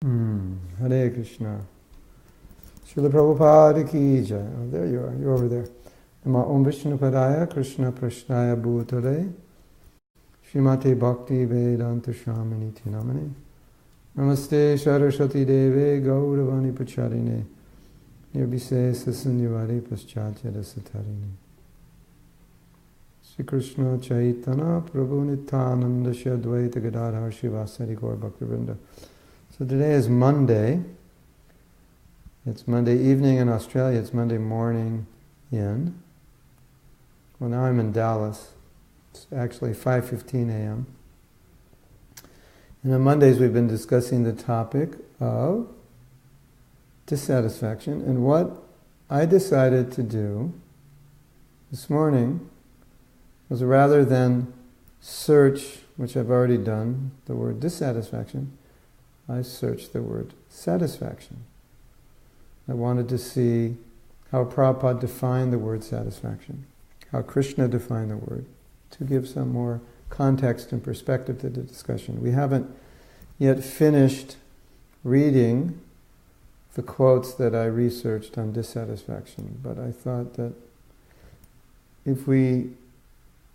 Hare Krishna. Srila Prabhupada ki jai. Oh, there you are. You're over there. Nama Om Vishnu Padaya Krishna Prashnaya Bhutale Srimate Bhakti Vedanta Shamini Tinamani Namaste Saraswati Deve Gauravani Pacharine Nirbise Sasanyavare Paschatya Rasatarini Sri Krishna Chaitanya Prabhu Nityananda Shri Advaita Gadadhar Shivasari Gaur Bhaktivinoda. So today is Monday. It's Monday evening in Australia. It's Monday morning in. Well, now I'm in Dallas. It's actually 5:15 a.m. And on Mondays we've been discussing the topic of dissatisfaction. And what I decided to do this morning was, rather than search, which I've already done, the word dissatisfaction, I searched the word satisfaction. I wanted to see how Prabhupada defined the word satisfaction, how Krishna defined the word, to give some more context and perspective to the discussion. We haven't yet finished reading the quotes that I researched on dissatisfaction, but I thought that if we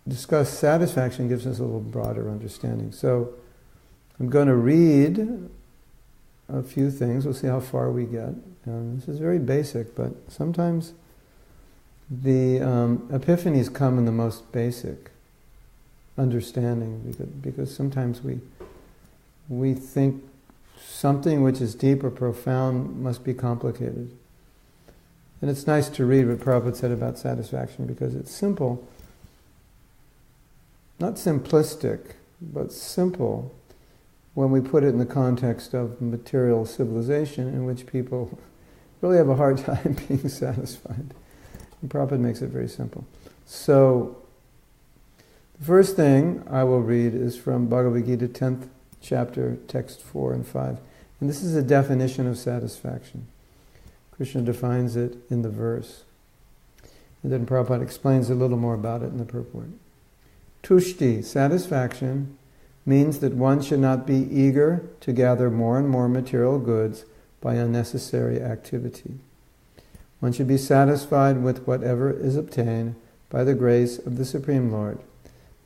discuss satisfaction, it gives us a little broader understanding. So I'm going to read a few things. We'll see how far we get. This is very basic, but sometimes the epiphanies come in the most basic understanding, because sometimes we think something which is deep or profound must be complicated. And it's nice to read what Prabhupada said about satisfaction, because it's simple, not simplistic, but simple, when we put it in the context of material civilization, in which people really have a hard time being satisfied. And Prabhupada makes it very simple. So, the first thing I will read is from Bhagavad Gita, 10th chapter, text 4 and 5. And this is a definition of satisfaction. Krishna defines it in the verse. And then Prabhupada explains a little more about it in the purport. Tushti, satisfaction, means that one should not be eager to gather more and more material goods by unnecessary activity. One should be satisfied with whatever is obtained by the grace of the Supreme Lord.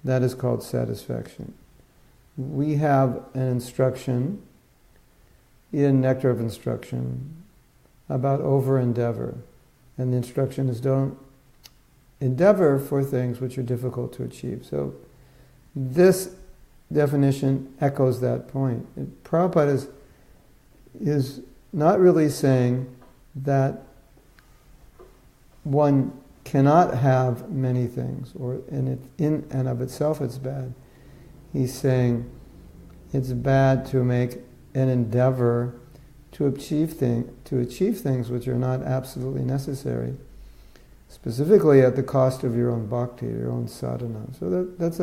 That is called satisfaction. We have an instruction in Nectar of Instruction about over-endeavor. And the instruction is, don't endeavor for things which are difficult to achieve. So this definition echoes that point. Prabhupada is not really saying that one cannot have many things, or in and of itself it's bad. He's saying it's bad to make an endeavor to achieve things which are not absolutely necessary, specifically at the cost of your own bhakti, your own sadhana. So that's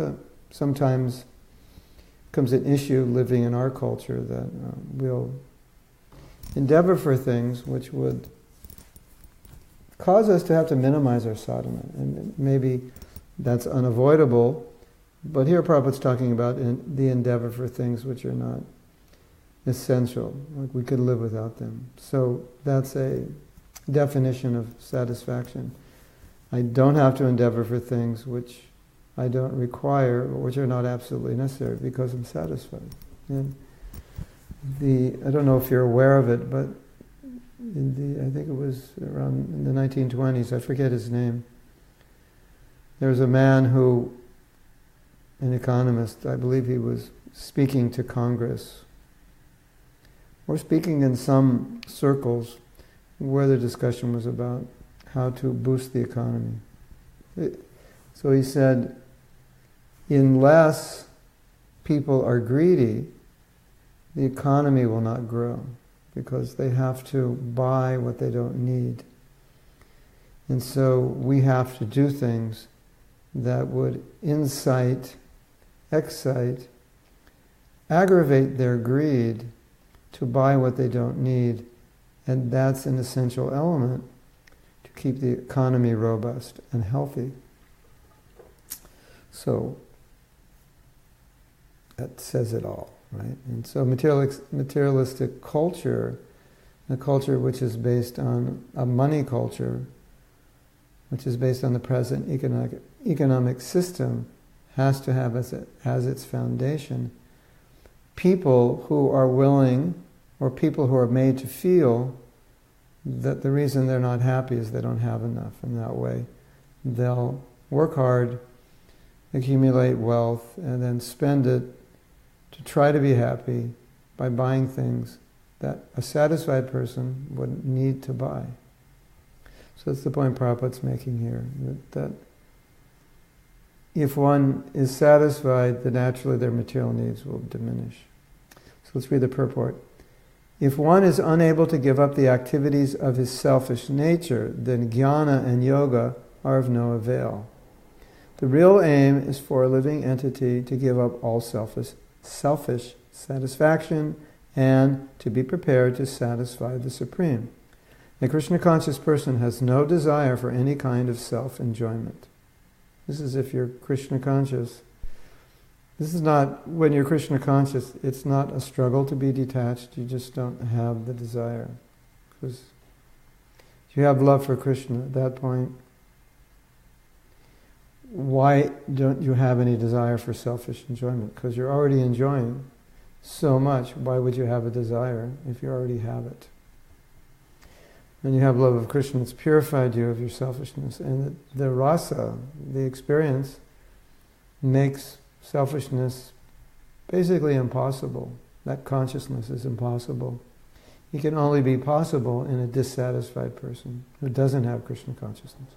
sometimes becomes an issue living in our culture, that we'll endeavor for things which would cause us to have to minimize our sadhana. And maybe that's unavoidable, but here Prabhupada's talking about the endeavor for things which are not essential, like we could live without them. So that's a definition of satisfaction. I don't have to endeavor for things which I don't require, or which are not absolutely necessary, because I'm satisfied. And I don't know if you're aware of it, but I think it was around in the 1920s, I forget his name. There was a man who, an economist, I believe he was speaking to Congress, or speaking in some circles where the discussion was about how to boost the economy. So he said, unless people are greedy, the economy will not grow, because they have to buy what they don't need. And so we have to do things that would excite, aggravate their greed to buy what they don't need. And that's an essential element to keep the economy robust and healthy. So that says it all. right? And so materialistic culture, a culture which is based on a money culture, which is based on the present economic system, has to have as its foundation people who are willing, or people who are made to feel that the reason they're not happy is they don't have enough. In that way, they'll work hard, accumulate wealth, and then spend it to try to be happy by buying things that a satisfied person would need to buy. So that's the point Prabhupada's making here, that if one is satisfied, then naturally their material needs will diminish. So let's read the purport. If one is unable to give up the activities of his selfish nature, then jnana and yoga are of no avail. The real aim is for a living entity to give up all selfish satisfaction and to be prepared to satisfy the Supreme. A Krishna-conscious person has no desire for any kind of self-enjoyment. This is if you're Krishna-conscious. This is not, when you're Krishna-conscious, it's not a struggle to be detached, you just don't have the desire. Because you have love for Krishna at that point. Why don't you have any desire for selfish enjoyment? Because you're already enjoying so much. Why would you have a desire if you already have it? When you have love of Krishna, it's purified you of your selfishness. And the rasa, the experience, makes selfishness basically impossible. That consciousness is impossible. It can only be possible in a dissatisfied person who doesn't have Krishna consciousness.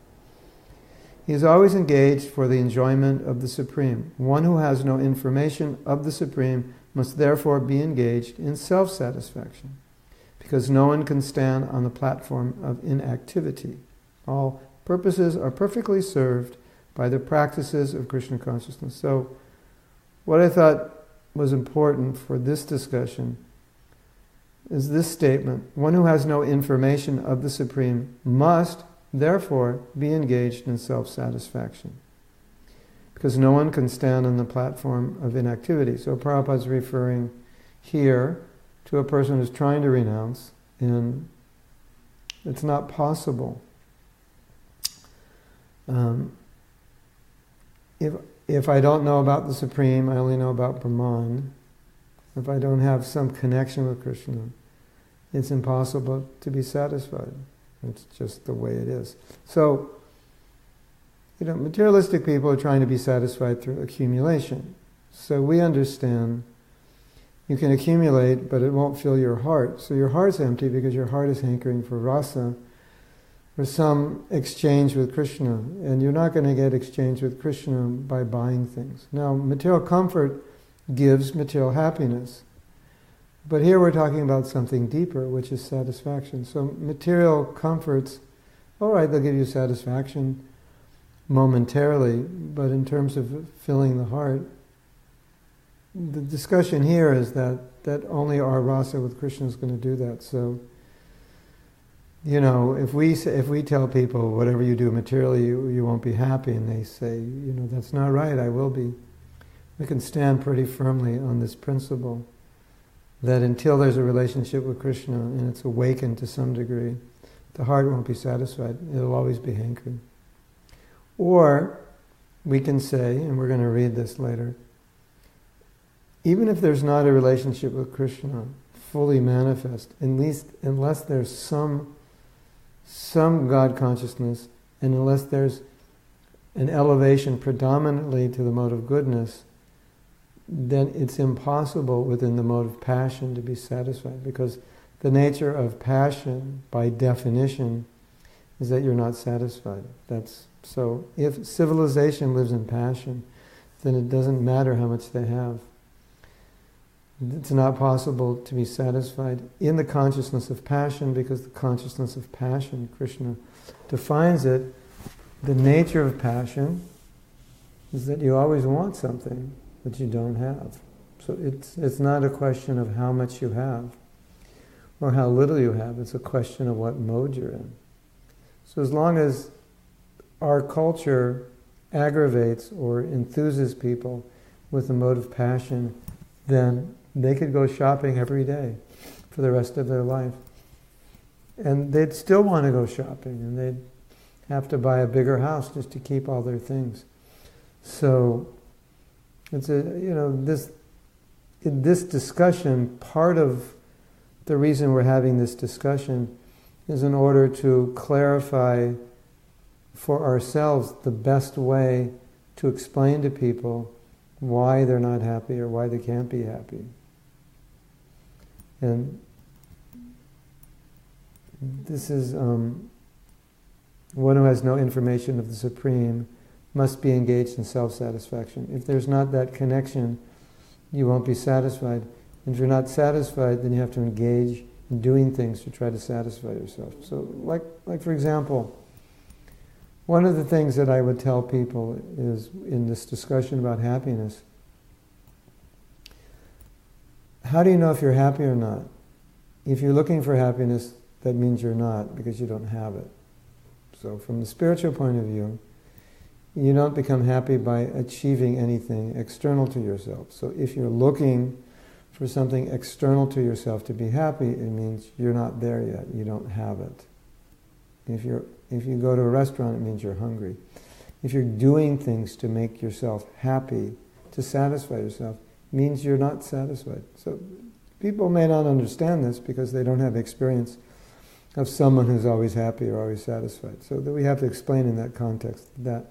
He is always engaged for the enjoyment of the Supreme. One who has no information of the Supreme must therefore be engaged in self-satisfaction, because no one can stand on the platform of inactivity. All purposes are perfectly served by the practices of Krishna consciousness. So, what I thought was important for this discussion is this statement: one who has no information of the Supreme must therefore be engaged in self-satisfaction, because no one can stand on the platform of inactivity. So Prabhupada's referring here to a person who's trying to renounce, and it's not possible. If I don't know about the Supreme, I only know about Brahman. If I don't have some connection with Krishna, it's impossible to be satisfied. It's just the way it is. So, materialistic people are trying to be satisfied through accumulation. So we understand you can accumulate, but it won't fill your heart. So your heart's empty because your heart is hankering for rasa, for some exchange with Krishna. And you're not going to get exchange with Krishna by buying things. Now, material comfort gives material happiness. But here we're talking about something deeper, which is satisfaction. So material comforts, all right, they'll give you satisfaction momentarily, but in terms of filling the heart, the discussion here is that only our rasa with Krishna is going to do that. So, if we tell people whatever you do materially, you won't be happy, and they say, that's not right, I will be. We can stand pretty firmly on this principle that until there's a relationship with Krishna and it's awakened to some degree, the heart won't be satisfied. It'll always be hankering. Or we can say, and we're going to read this later, even if there's not a relationship with Krishna fully manifest, at least unless there's some God consciousness, and unless there's an elevation predominantly to the mode of goodness, then it's impossible within the mode of passion to be satisfied, because the nature of passion, by definition, is that you're not satisfied. So if civilization lives in passion, then it doesn't matter how much they have. It's not possible to be satisfied in the consciousness of passion, because the consciousness of passion, Krishna defines it, the nature of passion is that you always want something that you don't have. So it's not a question of how much you have or how little you have, it's a question of what mode you're in. So as long as our culture aggravates or enthuses people with the mode of passion, then they could go shopping every day for the rest of their life. And they'd still want to go shopping, and they'd have to buy a bigger house just to keep all their things. So it's in this discussion, part of the reason we're having this discussion is in order to clarify for ourselves the best way to explain to people why they're not happy or why they can't be happy. And this is one who has no information of the Supreme must be engaged in self-satisfaction. If there's not that connection, you won't be satisfied. And if you're not satisfied, then you have to engage in doing things to try to satisfy yourself. So, like for example, one of the things that I would tell people is, in this discussion about happiness, how do you know if you're happy or not? If you're looking for happiness, that means you're not, because you don't have it. So from the spiritual point of view, you don't become happy by achieving anything external to yourself. So if you're looking for something external to yourself to be happy, it means you're not there yet, you don't have it. If you go to a restaurant, it means you're hungry. If you're doing things to make yourself happy, to satisfy yourself, it means you're not satisfied. So people may not understand this because they don't have experience of someone who's always happy or always satisfied. So that we have to explain in that context that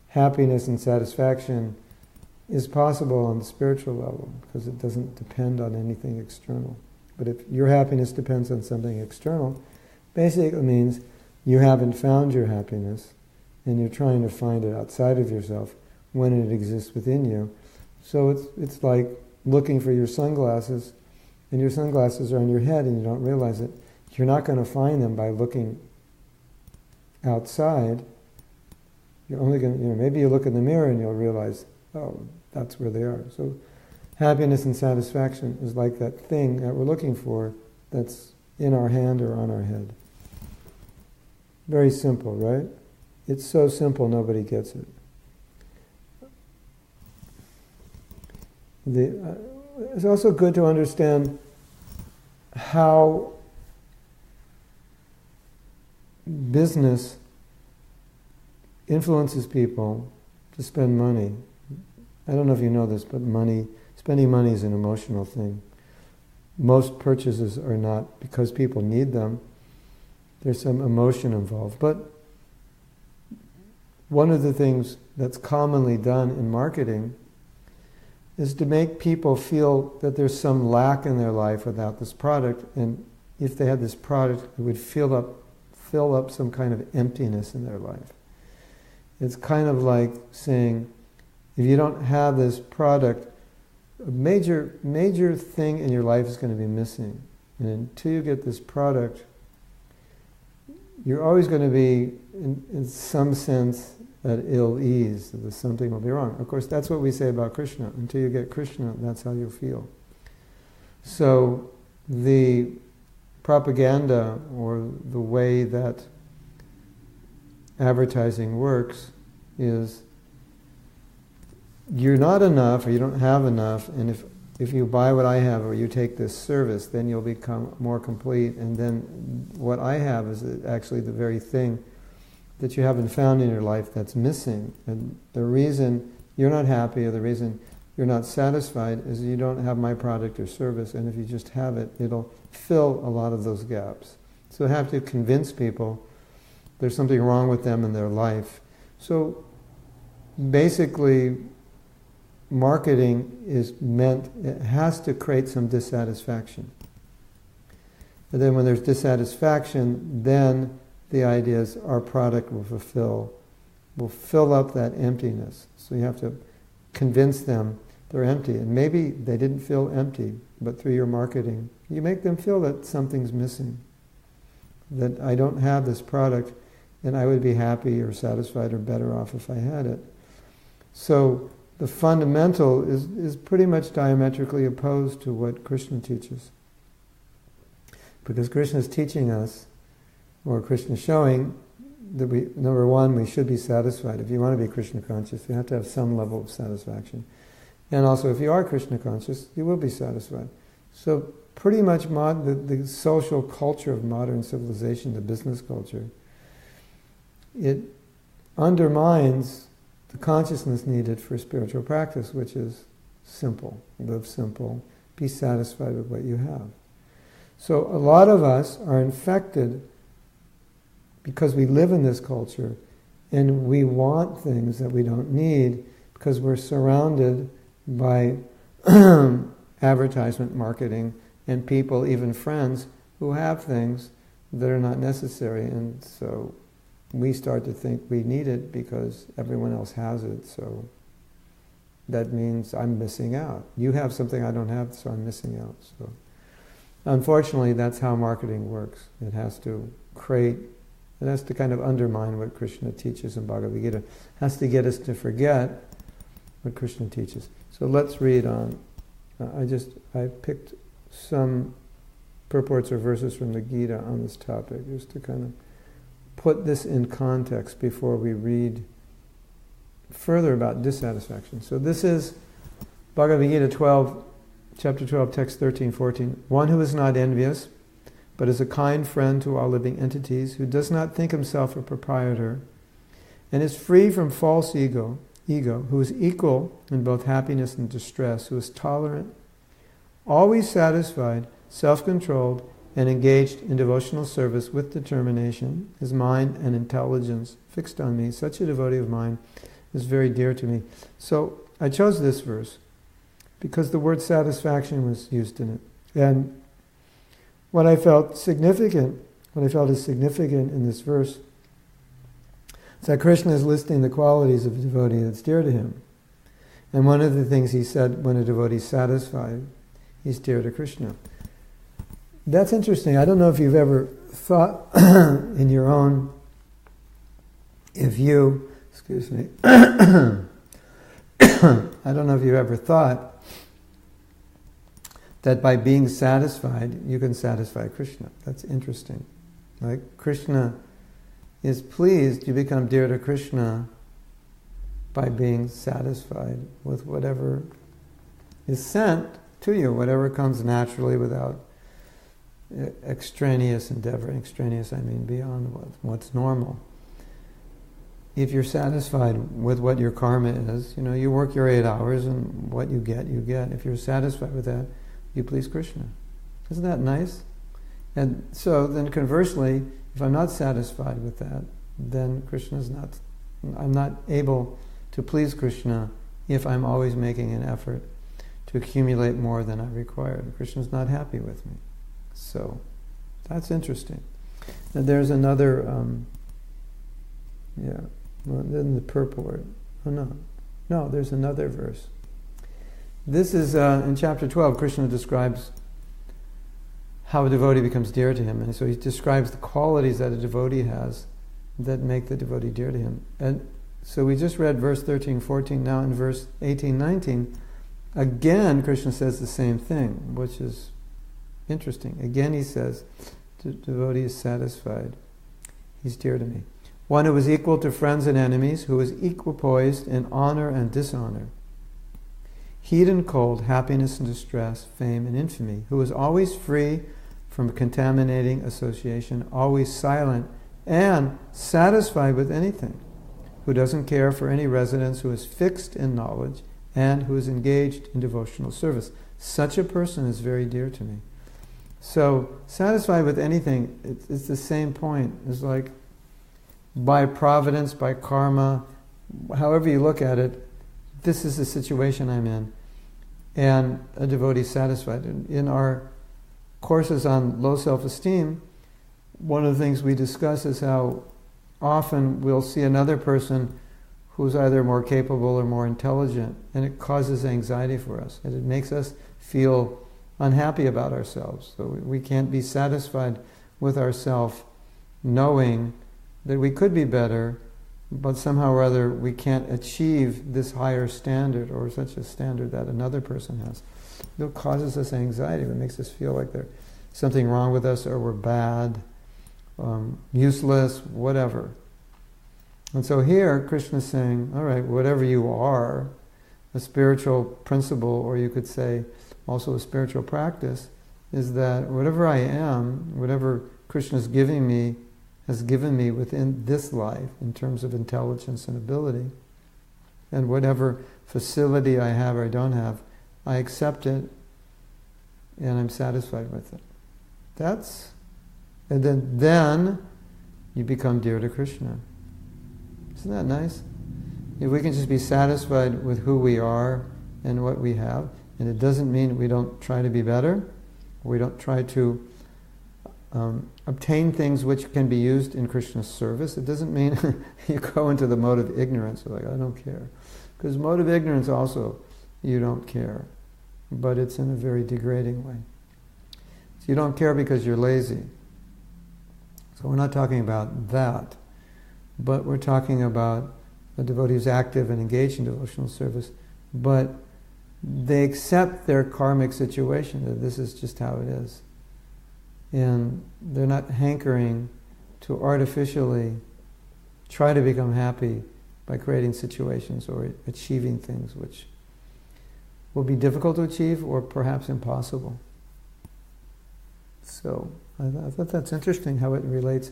happiness and satisfaction is possible on the spiritual level because it doesn't depend on anything external. But if your happiness depends on something external, basically it means you haven't found your happiness and you're trying to find it outside of yourself when it exists within you. So it's like looking for your sunglasses, and your sunglasses are on your head and you don't realize it. You're not going to find them by looking outside. You're only going to, maybe you look in the mirror and you'll realize, oh, that's where they are. So happiness and satisfaction is like that thing that we're looking for that's in our hand or on our head. Very simple, right? It's so simple nobody gets it. It's also good to understand how business influences people to spend money. I don't know if you know this, but spending money is an emotional thing. Most purchases are not because people need them. There's some emotion involved. But one of the things that's commonly done in marketing is to make people feel that there's some lack in their life without this product, and if they had this product, it would fill up some kind of emptiness in their life. It's kind of like saying, if you don't have this product, a major thing in your life is going to be missing. And until you get this product, you're always going to be, in some sense, at ill ease, that something will be wrong. Of course, that's what we say about Krishna. Until you get Krishna, that's how you feel. So the propaganda, or the way that advertising works, is you're not enough, or you don't have enough, and if you buy what I have, or you take this service, then you'll become more complete, and then what I have is actually the very thing that you haven't found in your life that's missing. And the reason you're not happy, or the reason you're not satisfied, is you don't have my product or service, and if you just have it, it'll fill a lot of those gaps. So I have to convince people there's something wrong with them in their life. So basically, marketing it has to create some dissatisfaction. And then when there's dissatisfaction, then the idea is our product will fill up that emptiness. So you have to convince them they're empty. And maybe they didn't feel empty, but through your marketing, you make them feel that something's missing. That I don't have this product, and I would be happy or satisfied or better off if I had it. So the fundamental is pretty much diametrically opposed to what Krishna teaches. Because Krishna is teaching us, or Krishna is showing, that number one, we should be satisfied. If you want to be Krishna conscious, you have to have some level of satisfaction. And also, if you are Krishna conscious, you will be satisfied. So pretty much the social culture of modern civilization, the business culture, it undermines the consciousness needed for spiritual practice, which is simple. Live simple. Be satisfied with what you have. So a lot of us are infected because we live in this culture and we want things that we don't need because we're surrounded by advertisement, marketing, and people, even friends, who have things that are not necessary. And so we start to think we need it because everyone else has it. So that means I'm missing out. You have something I don't have, so I'm missing out. So unfortunately, that's how marketing works. It has to kind of undermine what Krishna teaches in Bhagavad Gita. It has to get us to forget what Krishna teaches. So let's read on. I picked some purports or verses from the Gita on this topic, just to kind of put this in context before we read further about dissatisfaction. So this is Bhagavad Gita 12, chapter 12, text 13, 14. One who is not envious, but is a kind friend to all living entities, who does not think himself a proprietor, and is free from false ego, who is equal in both happiness and distress, who is tolerant, always satisfied, self-controlled, and engaged in devotional service with determination, his mind and intelligence fixed on me. Such a devotee of mine is very dear to me. So I chose this verse because the word satisfaction was used in it. And what I felt is significant in this verse is that Krishna is listing the qualities of a devotee that's dear to him. And one of the things he said, when a devotee is satisfied, he's dear to Krishna. That's interesting. I don't know if you've ever thought in your own, I don't know if you've ever thought that by being satisfied, you can satisfy Krishna. That's interesting. Like Krishna is pleased, you become dear to Krishna by being satisfied with whatever is sent to you, whatever comes naturally without extraneous endeavor. Extraneous, I mean beyond what's normal. If you're satisfied with what your karma is, you work your 8 hours and what you get, you get. If you're satisfied with that, you please Krishna. Isn't that nice? And so then conversely, if I'm not satisfied with that, then I'm not able to please Krishna if I'm always making an effort to accumulate more than I require. Krishna's not happy with me. So that's interesting. And there's another, in the purport. There's another verse. This is in chapter 12, Krishna describes how a devotee becomes dear to him. And so he describes the qualities that a devotee has that make the devotee dear to him. And so we just read verse 13, 14. Now in verse 18, 19, again Krishna says the same thing, which is interesting. Again he says, the devotee is satisfied. He's dear to me. One who is equal to friends and enemies, who is equipoised in honor and dishonor, heat and cold, happiness and distress, fame and infamy, who is always free from contaminating association, always silent and satisfied with anything, who doesn't care for any residence, who is fixed in knowledge, and who is engaged in devotional service. Such a person is very dear to me. So, satisfied with anything, it's the same point. It's like, by providence, by karma, however you look at it, this is the situation I'm in. And a devotee is satisfied. In our courses on low self-esteem, one of the things we discuss is how often we'll see another person who's either more capable or more intelligent, and it causes anxiety for us, and it makes us feel unhappy about ourselves. So we can't be satisfied with ourselves knowing that we could be better, but somehow or other we can't achieve this higher standard or such a standard that another person has. It causes us anxiety. It makes us feel like there's something wrong with us or we're bad, useless, whatever. And so here Krishna's saying, all right, whatever you are, a spiritual principle, or you could say also a spiritual practice, is that whatever I am, whatever Krishna has given me within this life in terms of intelligence and ability, and whatever facility I have or I don't have, I accept it and I'm satisfied with it. And then you become dear to Krishna. Isn't that nice? If we can just be satisfied with who we are and what we have, and it doesn't mean we don't try to be better, we don't try to obtain things which can be used in Krishna's service. It doesn't mean you go into the mode of ignorance, like, I don't care. Because mode of ignorance also, you don't care. But it's in a very degrading way. So you don't care because you're lazy. So we're not talking about that. But we're talking about a devotee who's active and engaged in devotional service, but they accept their karmic situation, that this is just how it is. And they're not hankering to artificially try to become happy by creating situations or achieving things which will be difficult to achieve or perhaps impossible. So I thought that's interesting how it relates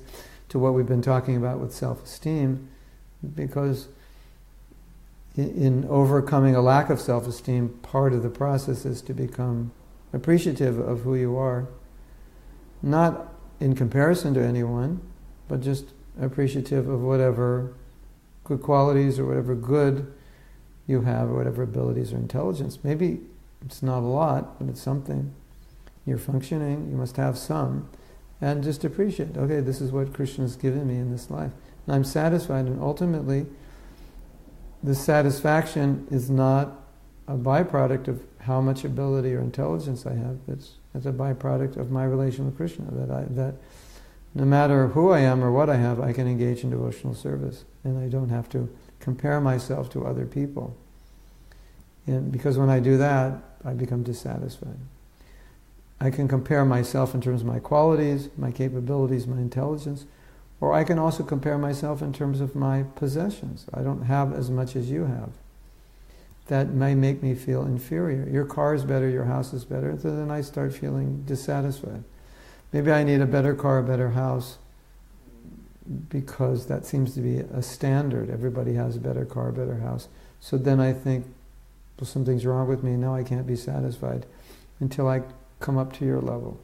to what we've been talking about with self-esteem, because in overcoming a lack of self-esteem, part of the process is to become appreciative of who you are, not in comparison to anyone, but just appreciative of whatever good qualities or whatever good you have or whatever abilities or intelligence. Maybe it's not a lot, but it's something. You're functioning, you must have some, and just appreciate, okay, this is what Krishna has given me in this life. And I'm satisfied, and ultimately, this satisfaction is not a byproduct of how much ability or intelligence I have. It's a byproduct of my relation with Krishna, that no matter who I am or what I have, I can engage in devotional service, and I don't have to compare myself to other people. And because when I do that, I become dissatisfied. I can compare myself in terms of my qualities, my capabilities, my intelligence, or I can also compare myself in terms of my possessions. I don't have as much as you have. That may make me feel inferior. Your car is better, your house is better, so then I start feeling dissatisfied. Maybe I need a better car, a better house, because that seems to be a standard. Everybody has a better car, a better house. So then I think, well, something's wrong with me, now I can't be satisfied until I come up to your level.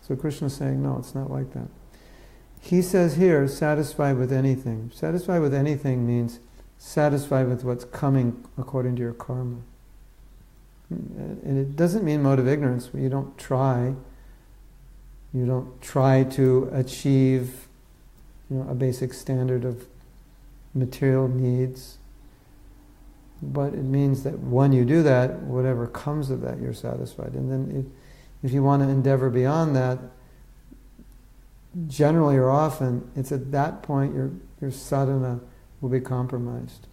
So Krishna's saying, no, it's not like that. He says here, satisfied with anything. Satisfied with anything means satisfied with what's coming according to your karma. And it doesn't mean mode of ignorance. You don't try to achieve, a basic standard of material needs. But it means that when you do that, whatever comes of that, you're satisfied. And then if you want to endeavor beyond that, generally or often, it's at that point your sadhana will be compromised,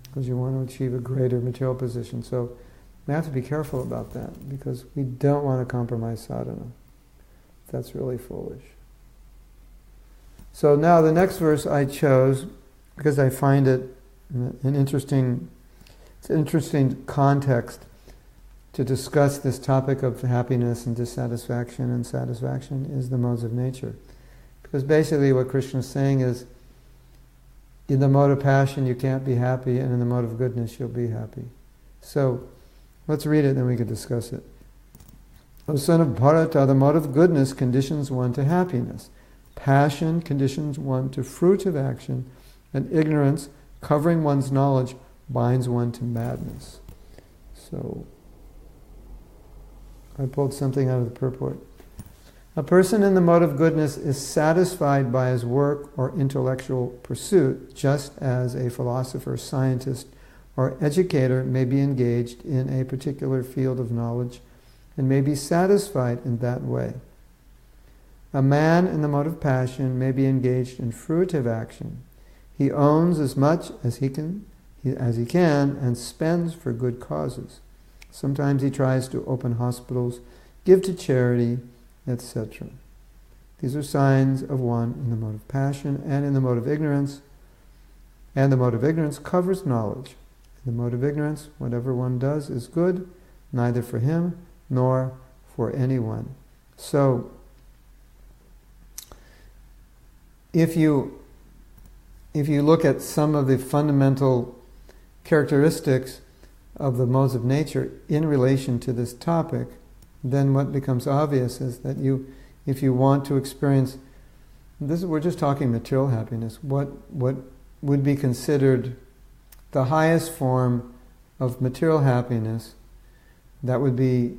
because you want to achieve a greater material position. So we have to be careful about that, because we don't want to compromise sadhana. That's really foolish. So now the next verse I chose, because I find it an interesting context to discuss this topic of happiness and dissatisfaction and satisfaction, is the modes of nature. Because basically what Krishna is saying is, in the mode of passion you can't be happy, and in the mode of goodness you'll be happy. So let's read it, then we can discuss it. O son of Bharata, the mode of goodness conditions one to happiness. Passion conditions one to fruitive action, and ignorance, covering one's knowledge, binds one to madness. So I pulled something out of the purport. A person in the mode of goodness is satisfied by his work or intellectual pursuit, just as a philosopher, scientist, or educator may be engaged in a particular field of knowledge and may be satisfied in that way. A man in the mode of passion may be engaged in fruitive action. He owns as much as he can and spends for good causes. Sometimes he tries to open hospitals, give to charity, etc. These are signs of one in the mode of passion and in the mode of ignorance. And the mode of ignorance covers knowledge. The mode of ignorance, whatever one does is good, neither for him nor for anyone. So, if you look at some of the fundamental characteristics of the modes of nature in relation to this topic, then what becomes obvious is that if you want to experience, we're just talking material happiness, what would be considered the highest form of material happiness, that would be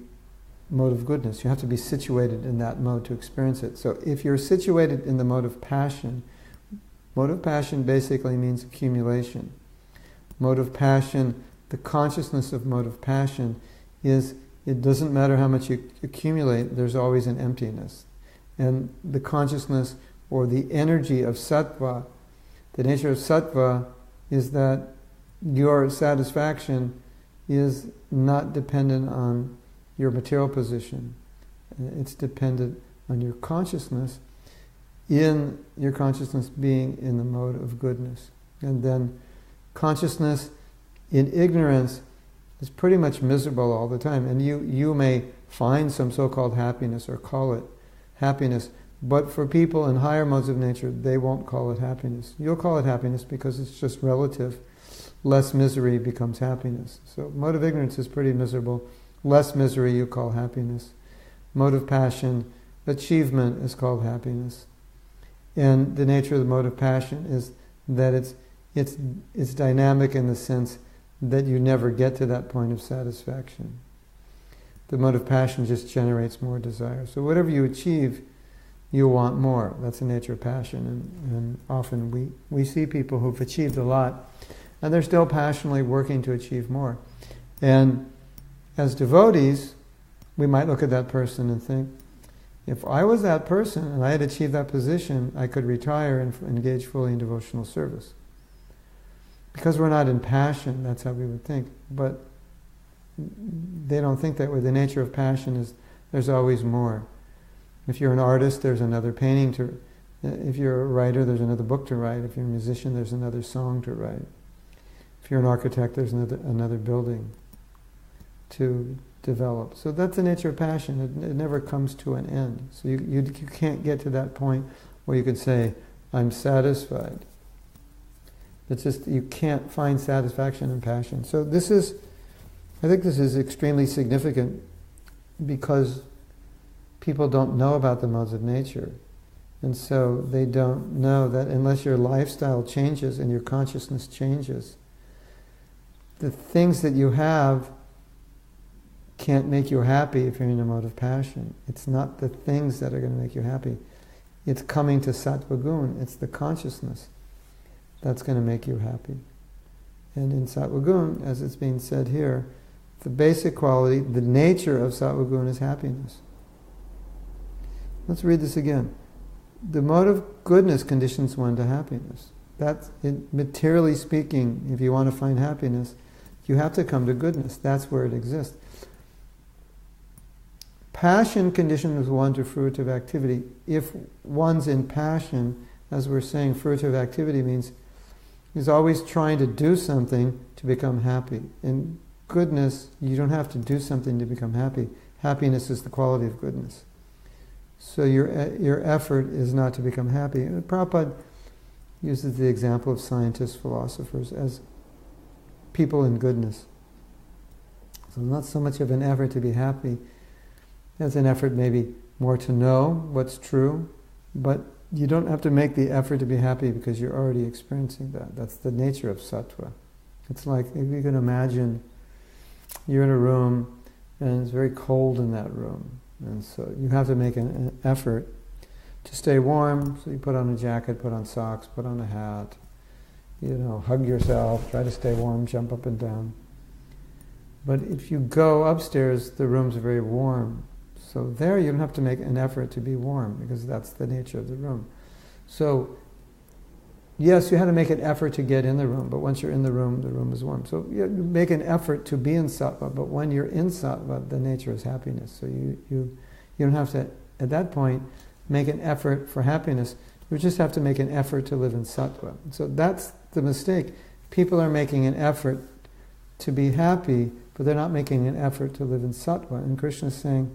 mode of goodness. You have to be situated in that mode to experience it. So if you're situated in the mode of passion basically means accumulation. Mode of passion, the consciousness of mode of passion is, it doesn't matter how much you accumulate, there's always an emptiness. And the consciousness or the energy of sattva, the nature of sattva is that your satisfaction is not dependent on your material position. It's dependent on your consciousness, in your consciousness being in the mode of goodness. And then consciousness in ignorance is pretty much miserable all the time. And you may find some so-called happiness or call it happiness, but for people in higher modes of nature, they won't call it happiness. You'll call it happiness because it's just relative. Less misery becomes happiness. So mode of ignorance is pretty miserable. Less misery you call happiness. Mode of passion, achievement is called happiness. And the nature of the mode of passion is that it's dynamic in the sense that you never get to that point of satisfaction. The mode of passion just generates more desire. So whatever you achieve, you want more. That's the nature of passion. And often we see people who've achieved a lot, and they're still passionately working to achieve more. And as devotees, we might look at that person and think, if I was that person and I had achieved that position, I could retire and engage fully in devotional service. Because we're not in passion, that's how we would think. But they don't think that way. The nature of passion is there's always more. If you're an artist, there's another painting to... If you're a writer, there's another book to write. If you're a musician, there's another song to write. If you're an architect, there's another building to develop. So that's the nature of passion. It never comes to an end. So you can't get to that point where you could say, I'm satisfied. It's just, you can't find satisfaction in passion. So I think this is extremely significant because people don't know about the modes of nature. And so they don't know that unless your lifestyle changes and your consciousness changes, the things that you have can't make you happy if you're in a mode of passion. It's not the things that are going to make you happy. It's coming to sattva gun. It's the consciousness that's going to make you happy. And in sattva gun, as it's being said here, the basic quality, the nature of sattva gun is happiness. Let's read this again. The mode of goodness conditions one to happiness. That's, materially speaking, if you want to find happiness, you have to come to goodness. That's where it exists. Passion conditions one to fruitive activity. If one's in passion, as we're saying, fruitive activity means he's always trying to do something to become happy. In goodness, you don't have to do something to become happy. Happiness is the quality of goodness. So your effort is not to become happy. And Prabhupada uses the example of scientists, philosophers, as people in goodness. So not so much of an effort to be happy, as an effort maybe more to know what's true, but you don't have to make the effort to be happy because you're already experiencing that. That's the nature of sattva. It's like, if you can imagine, you're in a room and it's very cold in that room, and so you have to make an effort to stay warm. So you put on a jacket, put on socks, put on a hat, hug yourself, try to stay warm, jump up and down. But if you go upstairs, the room's very warm. So there you don't have to make an effort to be warm, because that's the nature of the room. So, yes, you had to make an effort to get in the room, but once you're in the room is warm. So you make an effort to be in sattva, but when you're in sattva, the nature is happiness. So you don't have to, at that point, make an effort for happiness. You just have to make an effort to live in sattva. So that's the mistake. People are making an effort to be happy, but they're not making an effort to live in sattva. And Krishna is saying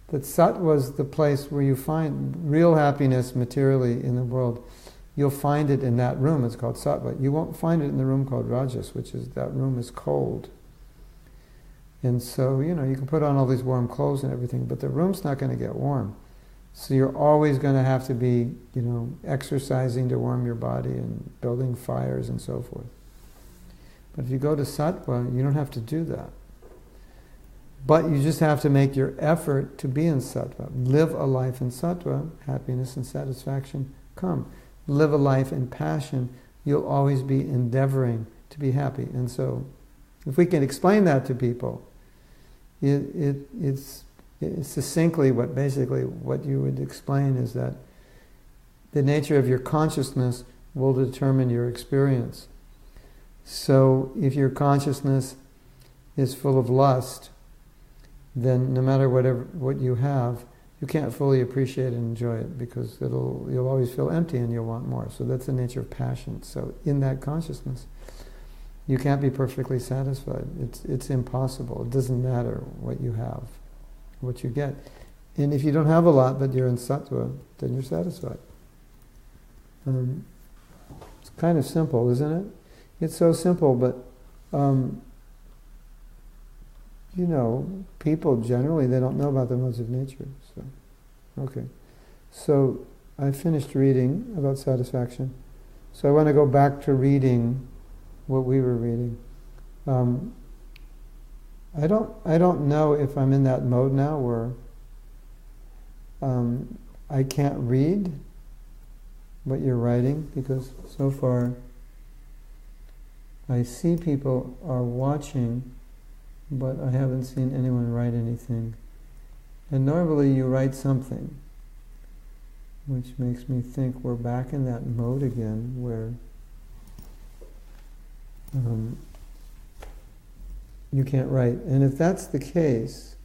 that sattva is the place where you find real happiness materially in the world. You'll find it in that room. It's called sattva. You won't find it in the room called rajas, which is, that room is cold. And so, you can put on all these warm clothes and everything, but the room's not going to get warm. So you're always going to have to be, exercising to warm your body and building fires and so forth. But if you go to sattva, you don't have to do that. But you just have to make your effort to be in sattva. Live a life in sattva, happiness and satisfaction come. Live a life in passion, you'll always be endeavoring to be happy. And so, if we can explain that to people, it's succinctly what you would explain is that the nature of your consciousness will determine your experience. So if your consciousness is full of lust, then no matter what you have, you can't fully appreciate and enjoy it, because you'll always feel empty and you'll want more. So that's the nature of passion. So in that consciousness, you can't be perfectly satisfied. It's impossible. It doesn't matter what you have, what you get. And if you don't have a lot, but you're in sattva, then you're satisfied. It's kind of simple, isn't it? It's so simple, but people generally, they don't know about the modes of nature. So I finished reading about satisfaction. So I want to go back to reading what we were reading. I don't know if I'm in that mode now where I can't read what you're writing, because so far I see people are watching, but I haven't seen anyone write anything. And normally you write something, which makes me think we're back in that mode again where you can't write. And if that's the case,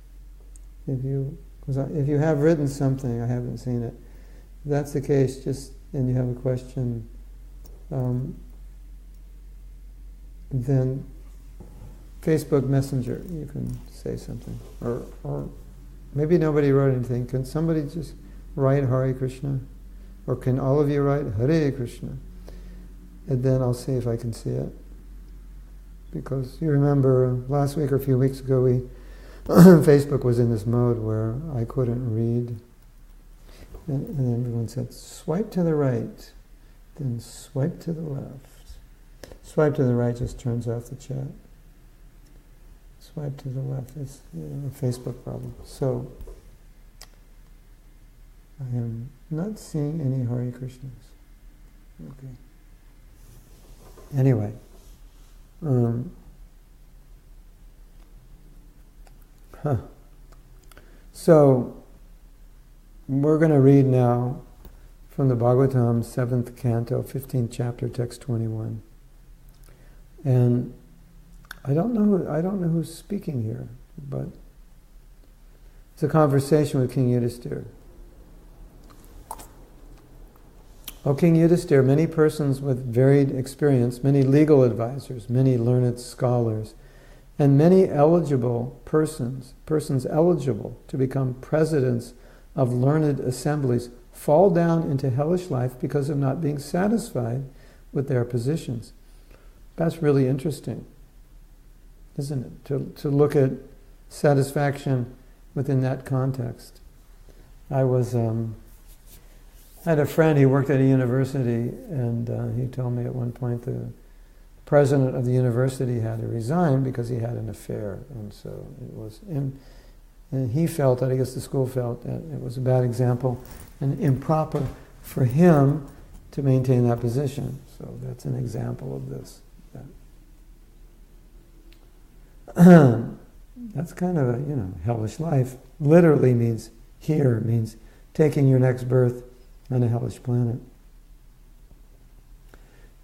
if you have written something, I haven't seen it, if that's the case, and you have a question, then Facebook Messenger, you can say something. Or maybe nobody wrote anything. Can somebody just write Hare Krishna? Or can all of you write Hare Krishna? And then I'll see if I can see it. Because you remember last week or a few weeks ago, Facebook was in this mode where I couldn't read. And everyone said, swipe to the right, then swipe to the left. Swipe to the right just turns off the chat. Swipe to the left, it's a Facebook problem. So, I am not seeing any Hare Krishnas. Okay. Anyway. So, we're going to read now from the Bhagavatam, 7th canto, 15th chapter, text 21. And I don't know who's speaking here, but it's a conversation with King Yudhisthira. O King Yudhisthira, many persons with varied experience, many legal advisors, many learned scholars, and many eligible persons eligible to become presidents of learned assemblies, fall down into hellish life because of not being satisfied with their positions. That's really interesting, isn't it? To look at satisfaction within that context. I had a friend, he worked at a university, and he told me at one point the president of the university had to resign because he had an affair, and so it was, and he felt that, I guess the school felt that it was a bad example and improper for him to maintain that position. So that's an example of this. That's kind of a, hellish life. Literally means taking your next birth on a hellish planet.